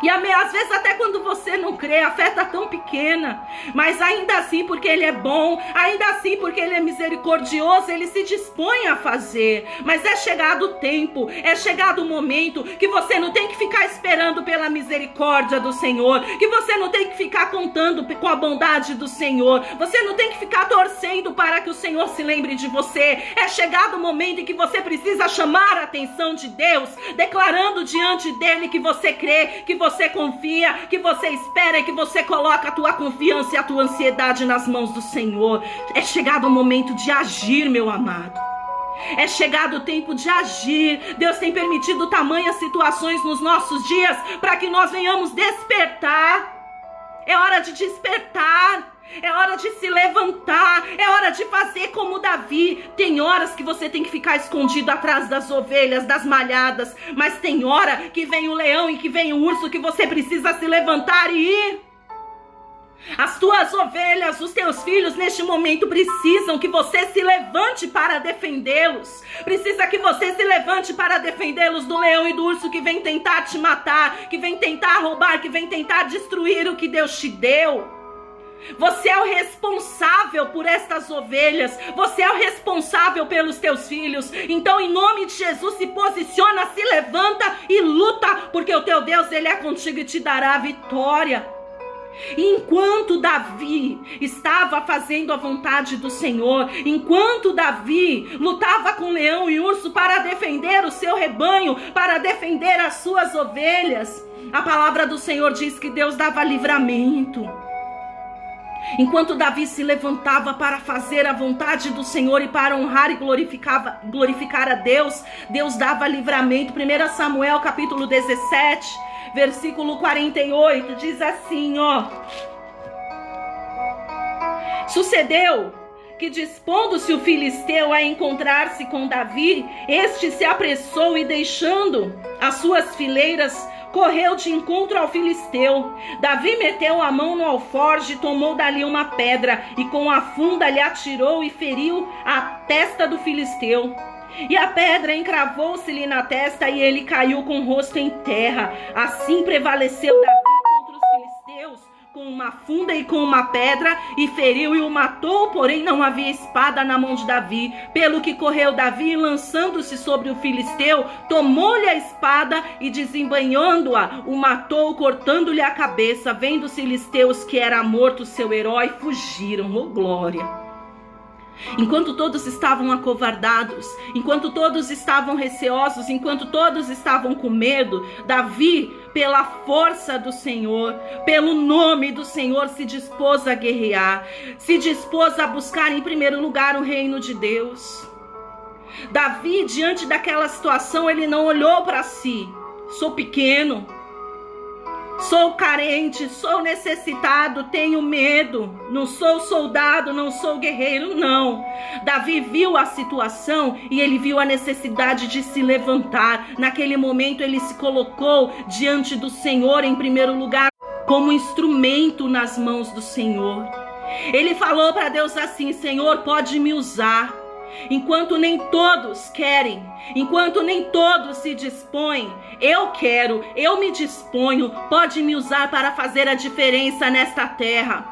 S1: E às vezes até quando você não crê, a fé está tão pequena, mas ainda assim porque Ele é bom, ainda assim porque Ele é misericordioso, Ele se dispõe a fazer. Mas é chegado o tempo, é chegado o momento que você não tem que ficar esperando pela misericórdia do Senhor, que você não tem que ficar contando com a bondade do Senhor, você não tem que ficar torcendo para que o Senhor se lembre de você. É chegado o momento em que você precisa chamar a atenção de Deus, declarando diante dEle que você crê, que você confia, que você espera e que você coloca a tua confiança e a tua ansiedade nas mãos do Senhor. É chegado o momento de agir, meu amado. É chegado o tempo de agir. Deus tem permitido tamanhas situações nos nossos dias para que nós venhamos despertar. É hora de despertar. É hora de se levantar, é hora de fazer como Davi. Tem horas que você tem que ficar escondido atrás das ovelhas, das malhadas, mas tem hora que vem o leão e que vem o urso que você precisa se levantar e ir. As tuas ovelhas, os teus filhos neste momento precisam que você se levante para defendê-los. Precisa que você se levante para defendê-los do leão e do urso que vem tentar te matar, que vem tentar roubar, que vem tentar destruir o que Deus te deu. Você é o responsável por estas ovelhas. Você é o responsável pelos teus filhos. Então, em nome de Jesus, se posiciona, se levanta e luta, porque o teu Deus, Ele é contigo e te dará a vitória. Enquanto Davi estava fazendo a vontade do Senhor, enquanto Davi lutava com leão e urso para defender o seu rebanho, para defender as suas ovelhas, a palavra do Senhor diz que Deus dava livramento. Enquanto Davi se levantava para fazer a vontade do Senhor e para honrar e glorificar a Deus, Deus dava livramento. 1 Samuel capítulo 17, versículo 48, diz assim, ó: sucedeu que, dispondo-se o filisteu a encontrar-se com Davi, este se apressou e, deixando as suas fileiras, correu de encontro ao filisteu. Davi meteu a mão no alforje, tomou dali uma pedra e com a funda lhe atirou e feriu a testa do filisteu. E a pedra encravou-se-lhe na testa e ele caiu com o rosto em terra. Assim prevaleceu Davi contra os filisteus com uma funda e com uma pedra, e feriu e o matou, porém não havia espada na mão de Davi. Pelo que correu Davi, lançando-se sobre o filisteu, tomou-lhe a espada e, desembainhando-a, o matou, cortando-lhe a cabeça. Vendo os filisteus que era morto seu herói, fugiram. Oh, glória! Enquanto todos estavam acovardados, enquanto todos estavam receosos, enquanto todos estavam com medo, Davi, pela força do Senhor, pelo nome do Senhor, se dispôs a guerrear, se dispôs a buscar em primeiro lugar o reino de Deus. Davi, diante daquela situação, ele não olhou para si. Sou pequeno, sou carente, sou necessitado, tenho medo, não sou soldado, não sou guerreiro, não. Davi viu a situação e ele viu a necessidade de se levantar. Naquele momento ele se colocou diante do Senhor em primeiro lugar, como instrumento nas mãos do Senhor. Ele falou para Deus assim: Senhor, pode me usar. Enquanto nem todos querem, enquanto nem todos se dispõem, eu quero, eu me disponho, pode me usar para fazer a diferença nesta terra.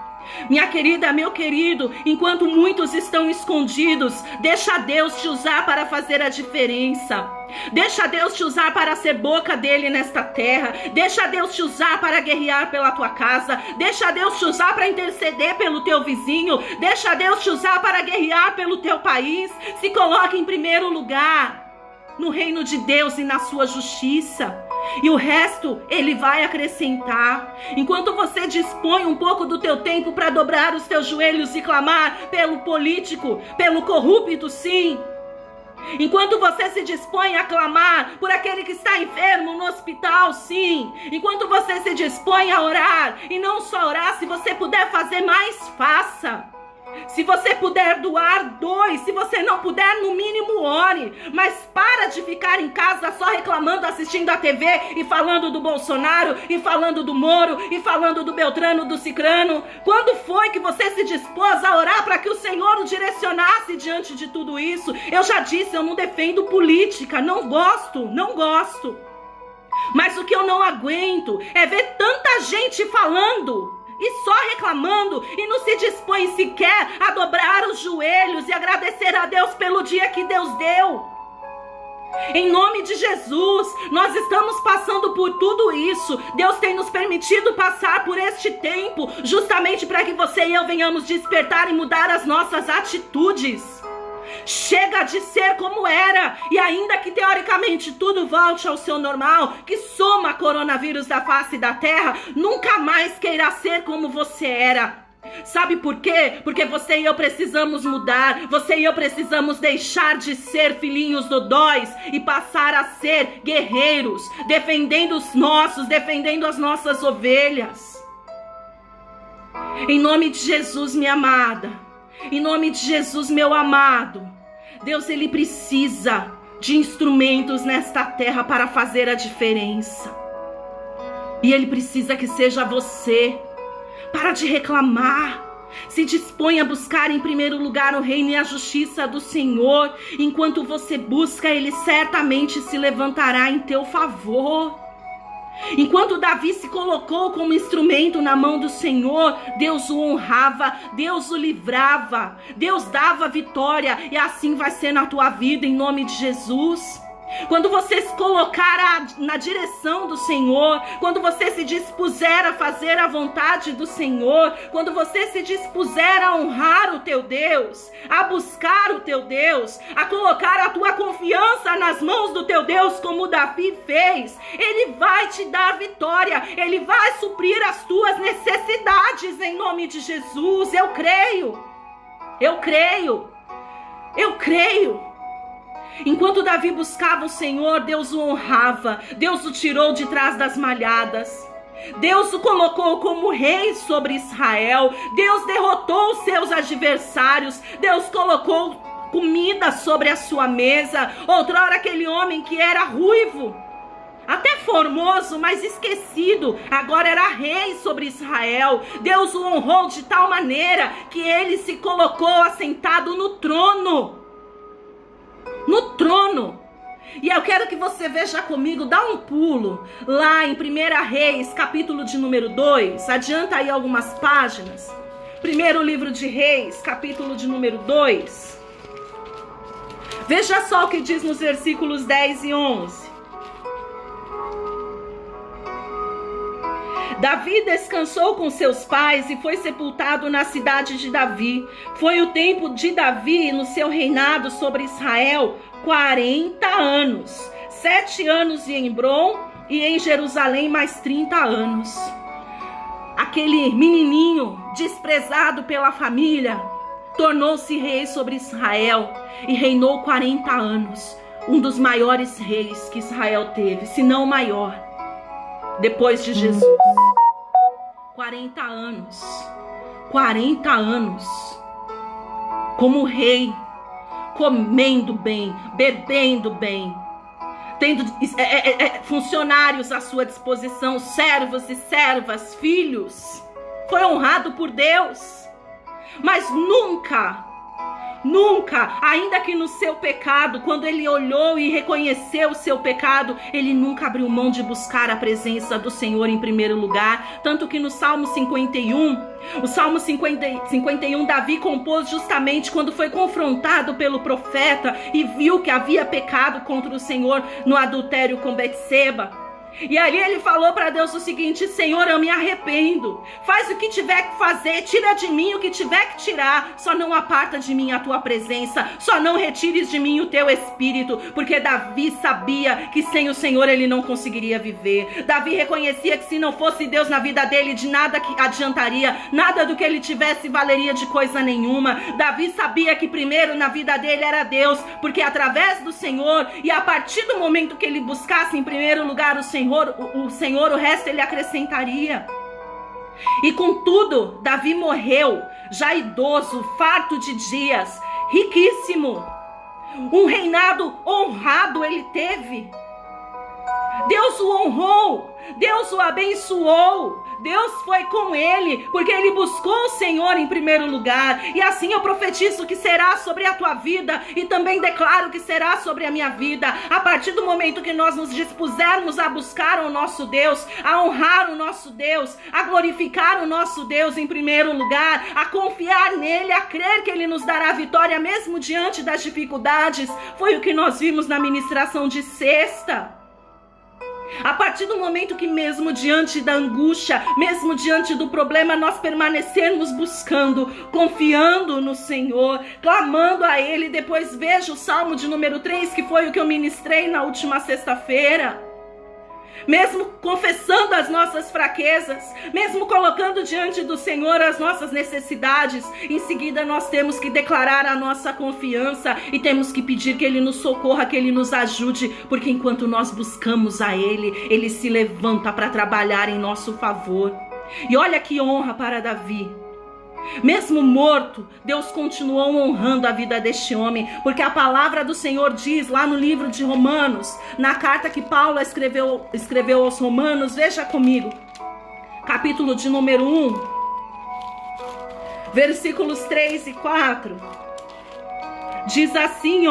S1: Minha querida, meu querido, enquanto muitos estão escondidos, deixa Deus te usar para fazer a diferença. Deixa Deus te usar para ser boca dele nesta terra. Deixa Deus te usar para guerrear pela tua casa. Deixa Deus te usar para interceder pelo teu vizinho. Deixa Deus te usar para guerrear pelo teu país. Se coloque em primeiro lugar no reino de Deus e na sua justiça. E o resto ele vai acrescentar. Enquanto você dispõe um pouco do teu tempo para dobrar os teus joelhos e clamar pelo político, pelo corrupto, sim. Enquanto você se dispõe a clamar por aquele que está enfermo no hospital, sim. Enquanto você se dispõe a orar, e não só orar, se você puder fazer mais, faça. Se você puder doar, doe. Se você não puder, no mínimo ore. Mas para de ficar em casa só reclamando, assistindo a TV e falando do Bolsonaro, e falando do Moro, e falando do Beltrano, do Cicrano. Quando foi que você se dispôs a orar para que o Senhor o direcionasse diante de tudo isso? Eu já disse, eu não defendo política, não gosto. Mas o que eu não aguento é ver tanta gente falando e só reclamando, e não se dispõe sequer a dobrar os joelhos e agradecer a Deus pelo dia que Deus deu. Em nome de Jesus, nós estamos passando por tudo isso. Deus tem nos permitido passar por este tempo, justamente para que você e eu venhamos despertar e mudar as nossas atitudes. Chega de ser como era, e ainda que teoricamente tudo volte ao seu normal, que soma coronavírus da face da terra, nunca mais queira ser como você era. Sabe por quê? Porque você e eu precisamos mudar, você e eu precisamos deixar de ser filhinhos dodóis e passar a ser guerreiros, defendendo os nossos, defendendo as nossas ovelhas. Em nome de Jesus, minha amada, em nome de Jesus, meu amado, Deus, ele precisa de instrumentos nesta terra para fazer a diferença. E ele precisa que seja você. Para de reclamar. Se dispõe a buscar em primeiro lugar o reino e a justiça do Senhor. Enquanto você busca, ele certamente se levantará em teu favor. Enquanto Davi se colocou como instrumento na mão do Senhor, Deus o honrava, Deus o livrava, Deus dava vitória, e assim vai ser na tua vida, em nome de Jesus. Quando você se colocar na direção do Senhor, quando você se dispuser a fazer a vontade do Senhor, quando você se dispuser a honrar o teu Deus, a buscar o teu Deus, a colocar a tua confiança nas mãos do teu Deus, como Davi fez, ele vai te dar vitória, ele vai suprir as tuas necessidades em nome de Jesus. Eu creio. Enquanto Davi buscava o Senhor, Deus o honrava, Deus o tirou de trás das malhadas, Deus o colocou como rei sobre Israel, Deus derrotou os seus adversários, Deus colocou comida sobre a sua mesa. Outrora aquele homem que era ruivo, até formoso, mas esquecido, agora era rei sobre Israel. Deus o honrou de tal maneira que ele se colocou assentado no trono. E eu quero que você veja comigo, dá um pulo lá em 1 Reis, capítulo de número 2, adianta aí algumas páginas. Primeiro livro de Reis, capítulo de número 2. Veja só o que diz nos versículos 10 e 11. Davi descansou com seus pais e foi sepultado na cidade de Davi. Foi o tempo de Davi no seu reinado sobre Israel 40 anos. 7 anos em Hebrom e em Jerusalém mais 30 anos. Aquele menininho desprezado pela família tornou-se rei sobre Israel e reinou 40 anos. Um dos maiores reis que Israel teve, se não o maior, depois de Jesus. 40 anos como rei, comendo bem, bebendo bem, tendo funcionários à sua disposição, servos e servas, filhos. Foi honrado por Deus, mas nunca nunca, ainda que no seu pecado, quando ele olhou e reconheceu o seu pecado, ele nunca abriu mão de buscar a presença do Senhor em primeiro lugar. Tanto que no Salmo 51, o Salmo 51, Davi compôs justamente quando foi confrontado pelo profeta e viu que havia pecado contra o Senhor no adultério com Betseba. E ali ele falou para Deus o seguinte: Senhor, eu me arrependo, faz o que tiver que fazer, tira de mim o que tiver que tirar, só não aparta de mim a tua presença, só não retires de mim o teu espírito, porque Davi sabia que sem o Senhor ele não conseguiria viver. Davi reconhecia que se não fosse Deus na vida dele, de nada que adiantaria, nada do que ele tivesse valeria de coisa nenhuma. Davi sabia que primeiro na vida dele era Deus, porque através do Senhor, e a partir do momento que ele buscasse em primeiro lugar o Senhor, o resto ele acrescentaria. E contudo, Davi morreu já idoso, farto de dias, riquíssimo, um reinado honrado ele teve. Deus o honrou, Deus o abençoou, Deus foi com ele, porque ele buscou o Senhor em primeiro lugar. E assim eu profetizo que será sobre a tua vida, e também declaro que será sobre a minha vida. A partir do momento que nós nos dispusermos a buscar o nosso Deus, a honrar o nosso Deus, a glorificar o nosso Deus em primeiro lugar, a confiar nele, a crer que ele nos dará vitória mesmo diante das dificuldades. Foi o que nós vimos na ministração de sexta. A partir do momento que mesmo diante da angústia, mesmo diante do problema, nós permanecermos buscando, confiando no Senhor, clamando a Ele. Depois veja o Salmo de número 3, que foi o que eu ministrei na última sexta-feira. Mesmo confessando as nossas fraquezas, mesmo colocando diante do Senhor as nossas necessidades, em seguida nós temos que declarar a nossa confiança e temos que pedir que Ele nos socorra, que Ele nos ajude, porque enquanto nós buscamos a Ele, Ele se levanta para trabalhar em nosso favor. E olha que honra para Davi. Mesmo morto, Deus continuou honrando a vida deste homem, porque a palavra do Senhor diz lá no livro de Romanos, na carta que Paulo escreveu aos Romanos, veja comigo, capítulo de número 1, versículos 3 e 4, diz assim,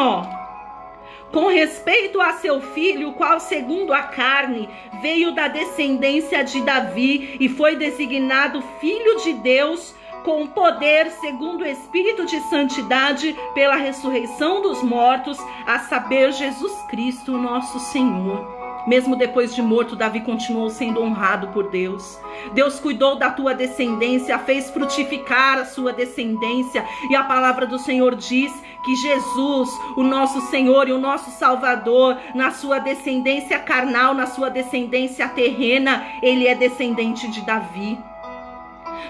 S1: com respeito a seu filho, o qual segundo a carne veio da descendência de Davi e foi designado filho de Deus, com poder segundo o Espírito de santidade pela ressurreição dos mortos, a saber, Jesus Cristo nosso Senhor. Mesmo depois de morto, Davi continuou sendo honrado por Deus. Deus cuidou da tua descendência, fez frutificar a sua descendência, e a palavra do Senhor diz que Jesus, o nosso Senhor e o nosso Salvador, na sua descendência carnal, na sua descendência terrena, ele é descendente de Davi.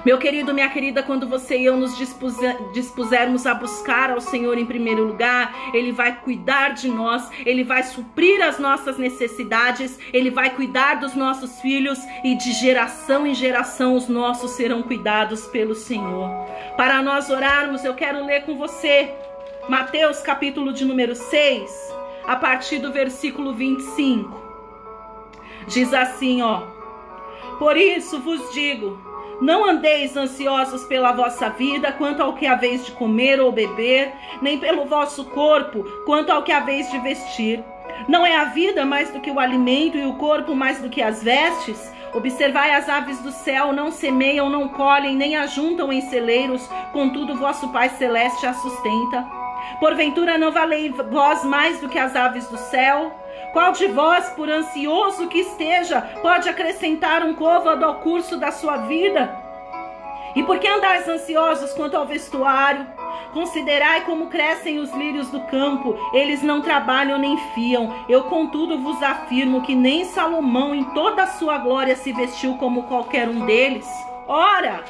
S1: Meu querido, minha querida, quando você e eu nos dispusermos a buscar ao Senhor em primeiro lugar, Ele vai cuidar de nós, Ele vai suprir as nossas necessidades, Ele vai cuidar dos nossos filhos, e de geração em geração os nossos serão cuidados pelo Senhor. Para nós orarmos, eu quero ler com você Mateus capítulo de número 6, a partir do versículo 25. Diz assim, por isso vos digo, não andeis ansiosos pela vossa vida, quanto ao que haveis de comer ou beber, nem pelo vosso corpo, quanto ao que haveis de vestir. Não é a vida mais do que o alimento, e o corpo mais do que as vestes? Observai as aves do céu, não semeiam, não colhem, nem ajuntam em celeiros, contudo vosso Pai Celeste as sustenta. Porventura não valei vós mais do que as aves do céu? Qual de vós, por ansioso que esteja, pode acrescentar um côvado ao curso da sua vida? E por que andais ansiosos quanto ao vestuário? Considerai como crescem os lírios do campo, eles não trabalham nem fiam. Eu, contudo, vos afirmo que nem Salomão, em toda a sua glória, se vestiu como qualquer um deles. Ora,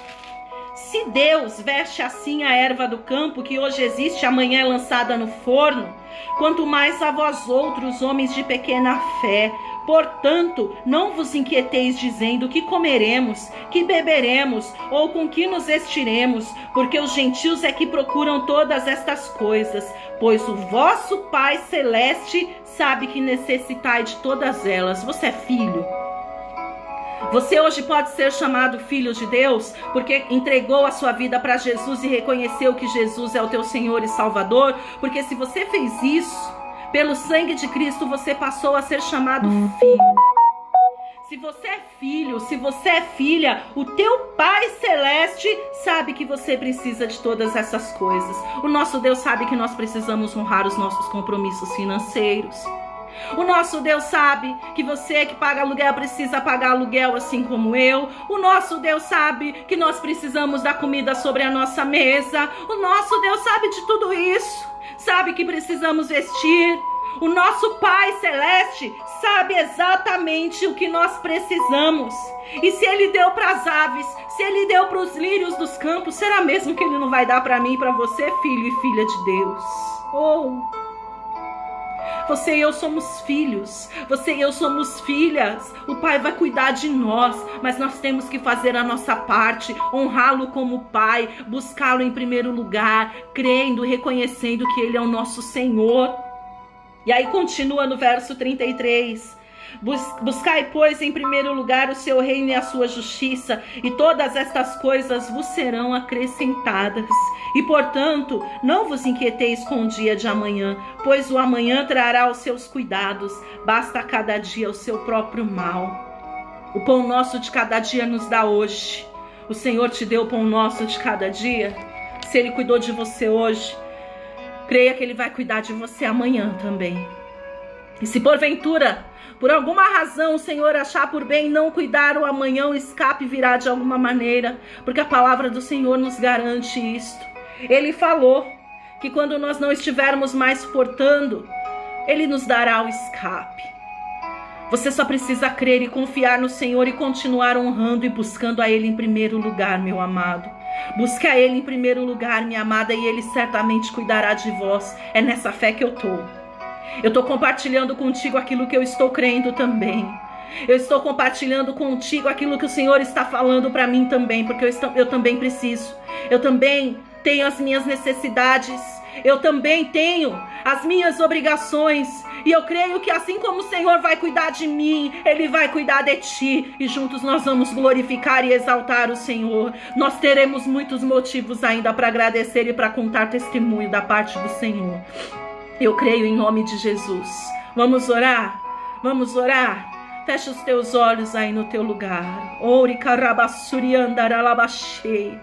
S1: se Deus veste assim a erva do campo, que hoje existe, amanhã é lançada no forno, quanto mais a vós outros, homens de pequena fé. Portanto, não vos inquieteis dizendo que comeremos, que beberemos, ou com que nos vestiremos, porque os gentios é que procuram todas estas coisas, pois o vosso Pai Celeste sabe que necessitai de todas elas. Você é filho? Você hoje pode ser chamado filho de Deus porque entregou a sua vida para Jesus e reconheceu que Jesus é o teu Senhor e Salvador. Porque se você fez isso, pelo sangue de Cristo, você passou a ser chamado filho. Se você é filho, se você é filha, o teu Pai Celeste sabe que você precisa de todas essas coisas. O nosso Deus sabe que nós precisamos honrar os nossos compromissos financeiros. O nosso Deus sabe que você que paga aluguel precisa pagar aluguel assim como eu. O nosso Deus sabe que nós precisamos da comida sobre a nossa mesa. O nosso Deus sabe de tudo isso. Sabe que precisamos vestir. O nosso Pai Celeste sabe exatamente o que nós precisamos. E se Ele deu para as aves, se Ele deu para os lírios dos campos, será mesmo que Ele não vai dar para mim e para você, filho e filha de Deus? Você e eu somos filhos, você e eu somos filhas. O Pai vai cuidar de nós, mas nós temos que fazer a nossa parte, honrá-lo como Pai, buscá-lo em primeiro lugar, crendo, reconhecendo que Ele é o nosso Senhor. E aí continua no verso 33. Buscai, pois, em primeiro lugar o seu reino e a sua justiça, e todas estas coisas vos serão acrescentadas. E, portanto, não vos inquieteis com o dia de amanhã, pois o amanhã trará os seus cuidados. Basta a cada dia o seu próprio mal. O pão nosso de cada dia nos dá hoje. O Senhor te deu o pão nosso de cada dia. Se Ele cuidou de você hoje, creia que Ele vai cuidar de você amanhã também. E se porventura, por alguma razão, o Senhor achar por bem não cuidar, o amanhã o escape virá de alguma maneira, porque a palavra do Senhor nos garante isto. Ele falou que quando nós não estivermos mais suportando, Ele nos dará o escape. Você só precisa crer e confiar no Senhor e continuar honrando e buscando a Ele em primeiro lugar, meu amado. Busque a Ele em primeiro lugar, minha amada, e Ele certamente cuidará de vós. É nessa fé que eu estou. Eu estou compartilhando contigo aquilo que eu estou crendo também. Eu estou compartilhando contigo aquilo que o Senhor está falando para mim também, porque eu também preciso. Eu também tenho as minhas necessidades. Eu também tenho as minhas obrigações. E eu creio que assim como o Senhor vai cuidar de mim, Ele vai cuidar de ti. E juntos nós vamos glorificar e exaltar o Senhor. Nós teremos muitos motivos ainda para agradecer e para contar testemunho da parte do Senhor. Eu creio em nome de Jesus. Vamos orar? Vamos orar? Fecha os teus olhos aí no teu lugar. Ori karabassuriandaralabaxeis.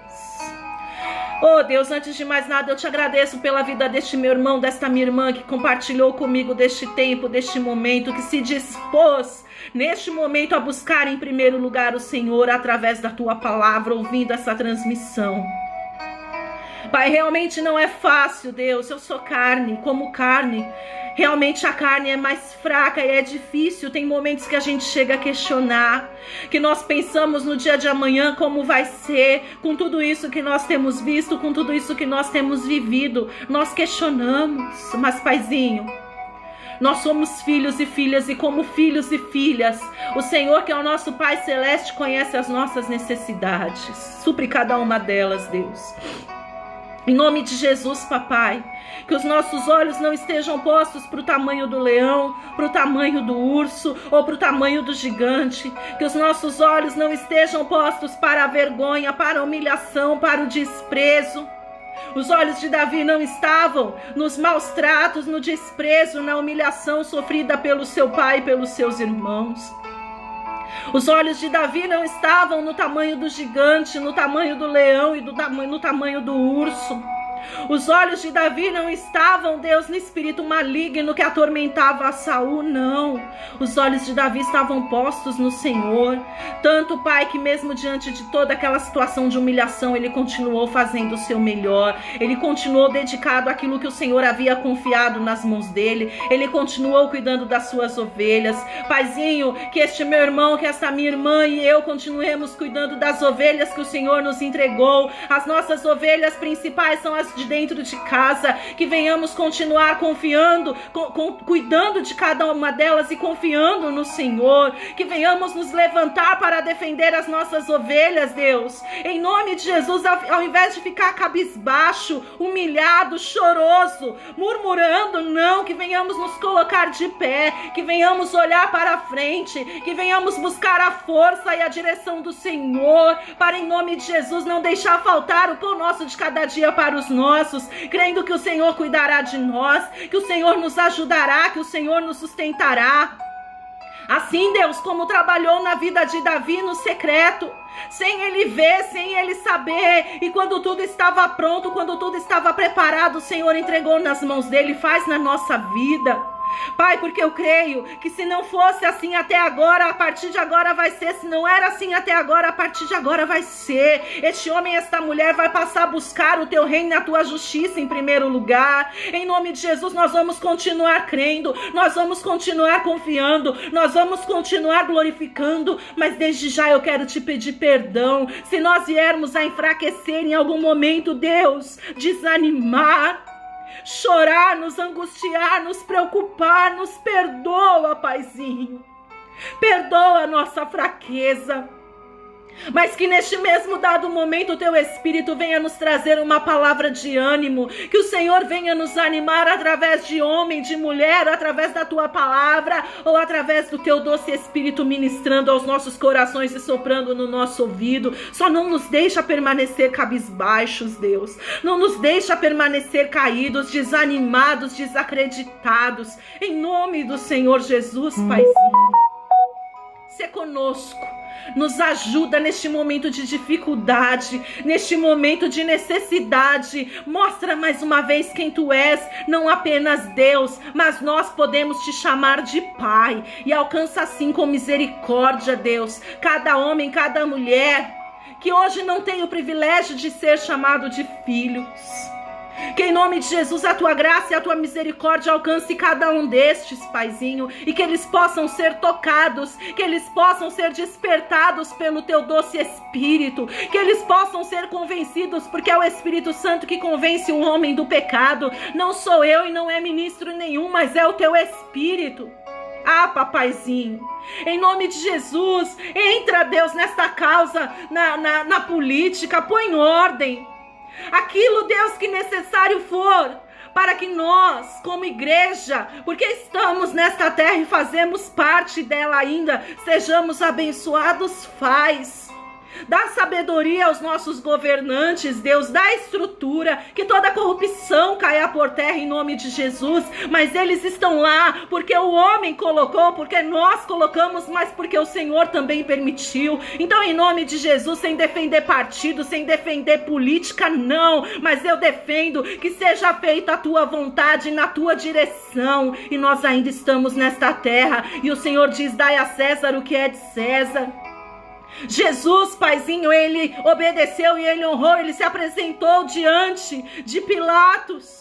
S1: Oh Deus, antes de mais nada eu te agradeço pela vida deste meu irmão, desta minha irmã que compartilhou comigo deste tempo, deste momento, que se dispôs neste momento a buscar em primeiro lugar o Senhor através da tua palavra, ouvindo essa transmissão. Pai, realmente não é fácil, Deus. Eu sou carne, como carne. Realmente a carne é mais fraca e é difícil. Tem momentos que a gente chega a questionar, que nós pensamos no dia de amanhã como vai ser, com tudo isso que nós temos visto, com tudo isso que nós temos vivido. Nós questionamos, mas Paizinho, nós somos filhos e filhas, e como filhos e filhas, o Senhor, que é o nosso Pai Celeste, conhece as nossas necessidades. Supre cada uma delas, Deus. Em nome de Jesus, papai, que os nossos olhos não estejam postos para o tamanho do leão, para o tamanho do urso ou para o tamanho do gigante. Que os nossos olhos não estejam postos para a vergonha, para a humilhação, para o desprezo. Os olhos de Davi não estavam nos maus tratos, no desprezo, na humilhação sofrida pelo seu pai e pelos seus irmãos. Os olhos de Davi não estavam no tamanho do gigante, no tamanho do leão e no tamanho do urso. Os olhos de Davi não estavam, Deus, no espírito maligno que atormentava a Saul, não. Os olhos de Davi estavam postos no Senhor. Tanto, Pai, que mesmo diante de toda aquela situação de humilhação, ele continuou fazendo o seu melhor. Ele continuou dedicado àquilo que o Senhor havia confiado nas mãos dele. Ele continuou cuidando das suas ovelhas. Paizinho, que este meu irmão, que esta minha irmã e eu continuemos cuidando das ovelhas que o Senhor nos entregou. As nossas ovelhas principais são as crianças de dentro de casa, que venhamos continuar confiando, cuidando de cada uma delas e confiando no Senhor, que venhamos nos levantar para defender as nossas ovelhas, Deus, em nome de Jesus, ao invés de ficar cabisbaixo, humilhado, choroso, murmurando, não, que venhamos nos colocar de pé, que venhamos olhar para a frente, que venhamos buscar a força e a direção do Senhor, para em nome de Jesus não deixar faltar o pão nosso de cada dia para os nossos, crendo que o Senhor cuidará de nós, que o Senhor nos ajudará, que o Senhor nos sustentará. Assim, Deus, como trabalhou na vida de Davi no secreto, sem ele ver, sem ele saber, e quando tudo estava pronto, quando tudo estava preparado, o Senhor entregou nas mãos dele. Faz na nossa vida, Pai, porque eu creio que se não fosse assim até agora, a partir de agora vai ser. Se não era assim até agora, a partir de agora vai ser. Este homem e esta mulher vai passar a buscar o teu reino e a tua justiça em primeiro lugar. Em nome de Jesus, nós vamos continuar crendo, nós vamos continuar confiando, nós vamos continuar glorificando, mas desde já eu quero te pedir perdão se nós viermos a enfraquecer em algum momento, Deus, desanimar, chorar, nos angustiar, nos preocupar. Nos perdoa, Paizinho, perdoa a nossa fraqueza, mas que neste mesmo dado momento o teu Espírito venha nos trazer uma palavra de ânimo, que o Senhor venha nos animar através de homem, de mulher, através da tua palavra, ou através do teu doce Espírito ministrando aos nossos corações e soprando no nosso ouvido. Só não nos deixa permanecer cabisbaixos, Deus, não nos deixa permanecer caídos, desanimados, desacreditados, em nome do Senhor Jesus, Paizinho. Se conosco, nos ajuda neste momento de dificuldade, neste momento de necessidade. Mostra mais uma vez quem tu és, não apenas Deus, mas nós podemos te chamar de Pai, e alcança assim com misericórdia, Deus, cada homem, cada mulher que hoje não tem o privilégio de ser chamado de filhos. Que em nome de Jesus a tua graça e a tua misericórdia alcance cada um destes, Paizinho, e que eles possam ser tocados, que eles possam ser despertados pelo teu doce Espírito, que eles possam ser convencidos, porque é o Espírito Santo que convence o homem do pecado. Não sou eu e não é ministro nenhum, mas é o teu Espírito. Ah, papaizinho, em nome de Jesus, entra, Deus, nesta causa, na política, põe ordem. Aquilo, Deus, que necessário for, para que nós, como igreja, porque estamos nesta terra e fazemos parte dela ainda, sejamos abençoados. Faz. Dá sabedoria aos nossos governantes, Deus, dá estrutura, que toda corrupção caia por terra em nome de Jesus. Mas eles estão lá porque o homem colocou, porque nós colocamos, mas porque o Senhor também permitiu. Então, em nome de Jesus, sem defender partido, sem defender política, não, mas eu defendo que seja feita a tua vontade na tua direção. E nós ainda estamos nesta terra, e o Senhor diz: dai a César o que é de César. Jesus, Paizinho, ele obedeceu e ele honrou, ele se apresentou diante de Pilatos,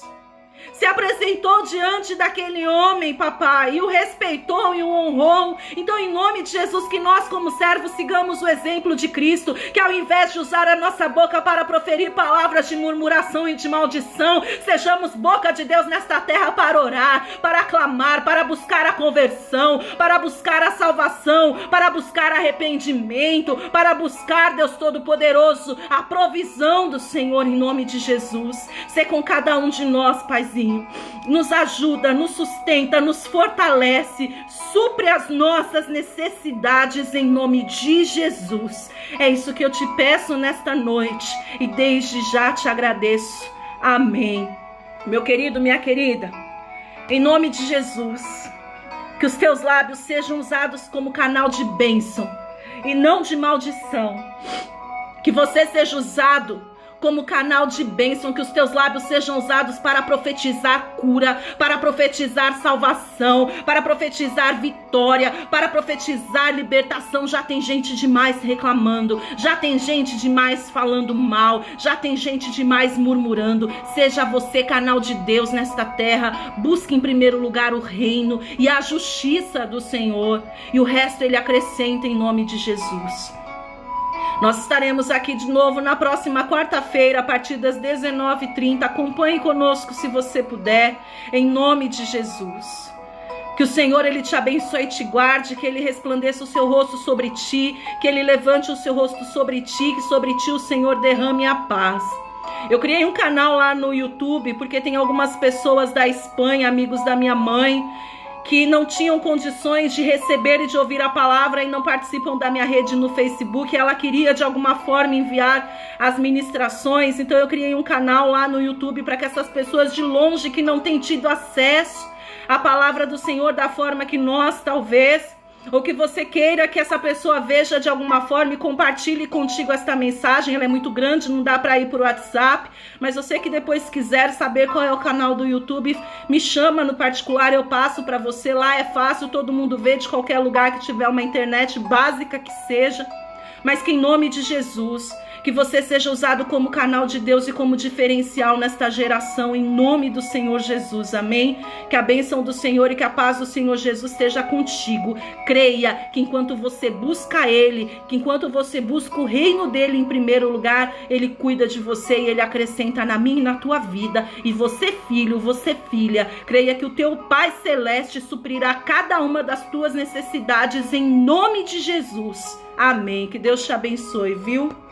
S1: se apresentou diante daquele homem, papai, e o respeitou e o honrou. Então, em nome de Jesus, que nós como servos sigamos o exemplo de Cristo, que ao invés de usar a nossa boca para proferir palavras de murmuração e de maldição, sejamos boca de Deus nesta terra para orar, para clamar, para buscar a conversão, para buscar a salvação, para buscar arrependimento, para buscar, Deus Todo-Poderoso, a provisão do Senhor, em nome de Jesus. Sê com cada um de nós, Paizinho. Nos ajuda, nos sustenta, nos fortalece, supre as nossas necessidades em nome de Jesus. É isso que eu te peço nesta noite e desde já te agradeço. Amém. Meu querido, minha querida, em nome de Jesus, que os teus lábios sejam usados como canal de bênção e não de maldição. Que você seja usado como canal de bênção, que os teus lábios sejam usados para profetizar cura, para profetizar salvação, para profetizar vitória, para profetizar libertação. Já tem gente demais reclamando, já tem gente demais falando mal, já tem gente demais murmurando. Seja você canal de Deus nesta terra. Busque em primeiro lugar o reino e a justiça do Senhor, e o resto ele acrescenta em nome de Jesus. Nós estaremos aqui de novo na próxima quarta-feira, a partir das 19h30. Acompanhe conosco se você puder, em nome de Jesus. Que o Senhor, Ele te abençoe e te guarde, que Ele resplandeça o seu rosto sobre ti, que Ele levante o seu rosto sobre ti, que sobre ti o Senhor derrame a paz. Eu criei um canal lá no YouTube, porque tem algumas pessoas da Espanha, amigos da minha mãe, que não tinham condições de receber e de ouvir a palavra e não participam da minha rede no Facebook. Ela queria de alguma forma enviar as ministrações, então eu criei um canal lá no YouTube para que essas pessoas de longe que não têm tido acesso à palavra do Senhor da forma que nós talvez, ou que você queira que essa pessoa veja de alguma forma e compartilhe contigo esta mensagem. Ela é muito grande, não dá para ir por WhatsApp, mas você que depois quiser saber qual é o canal do YouTube, me chama no particular, eu passo para você. Lá é fácil, todo mundo vê de qualquer lugar que tiver uma internet básica que seja, mas que em nome de Jesus, que você seja usado como canal de Deus e como diferencial nesta geração, em nome do Senhor Jesus, amém? Que a bênção do Senhor e que a paz do Senhor Jesus esteja contigo. Creia que enquanto você busca Ele, que enquanto você busca o reino dEle em primeiro lugar, Ele cuida de você e Ele acrescenta na minha e na tua vida. E você, filho, você, filha, creia que o teu Pai Celeste suprirá cada uma das tuas necessidades em nome de Jesus. Amém. Que Deus te abençoe, viu?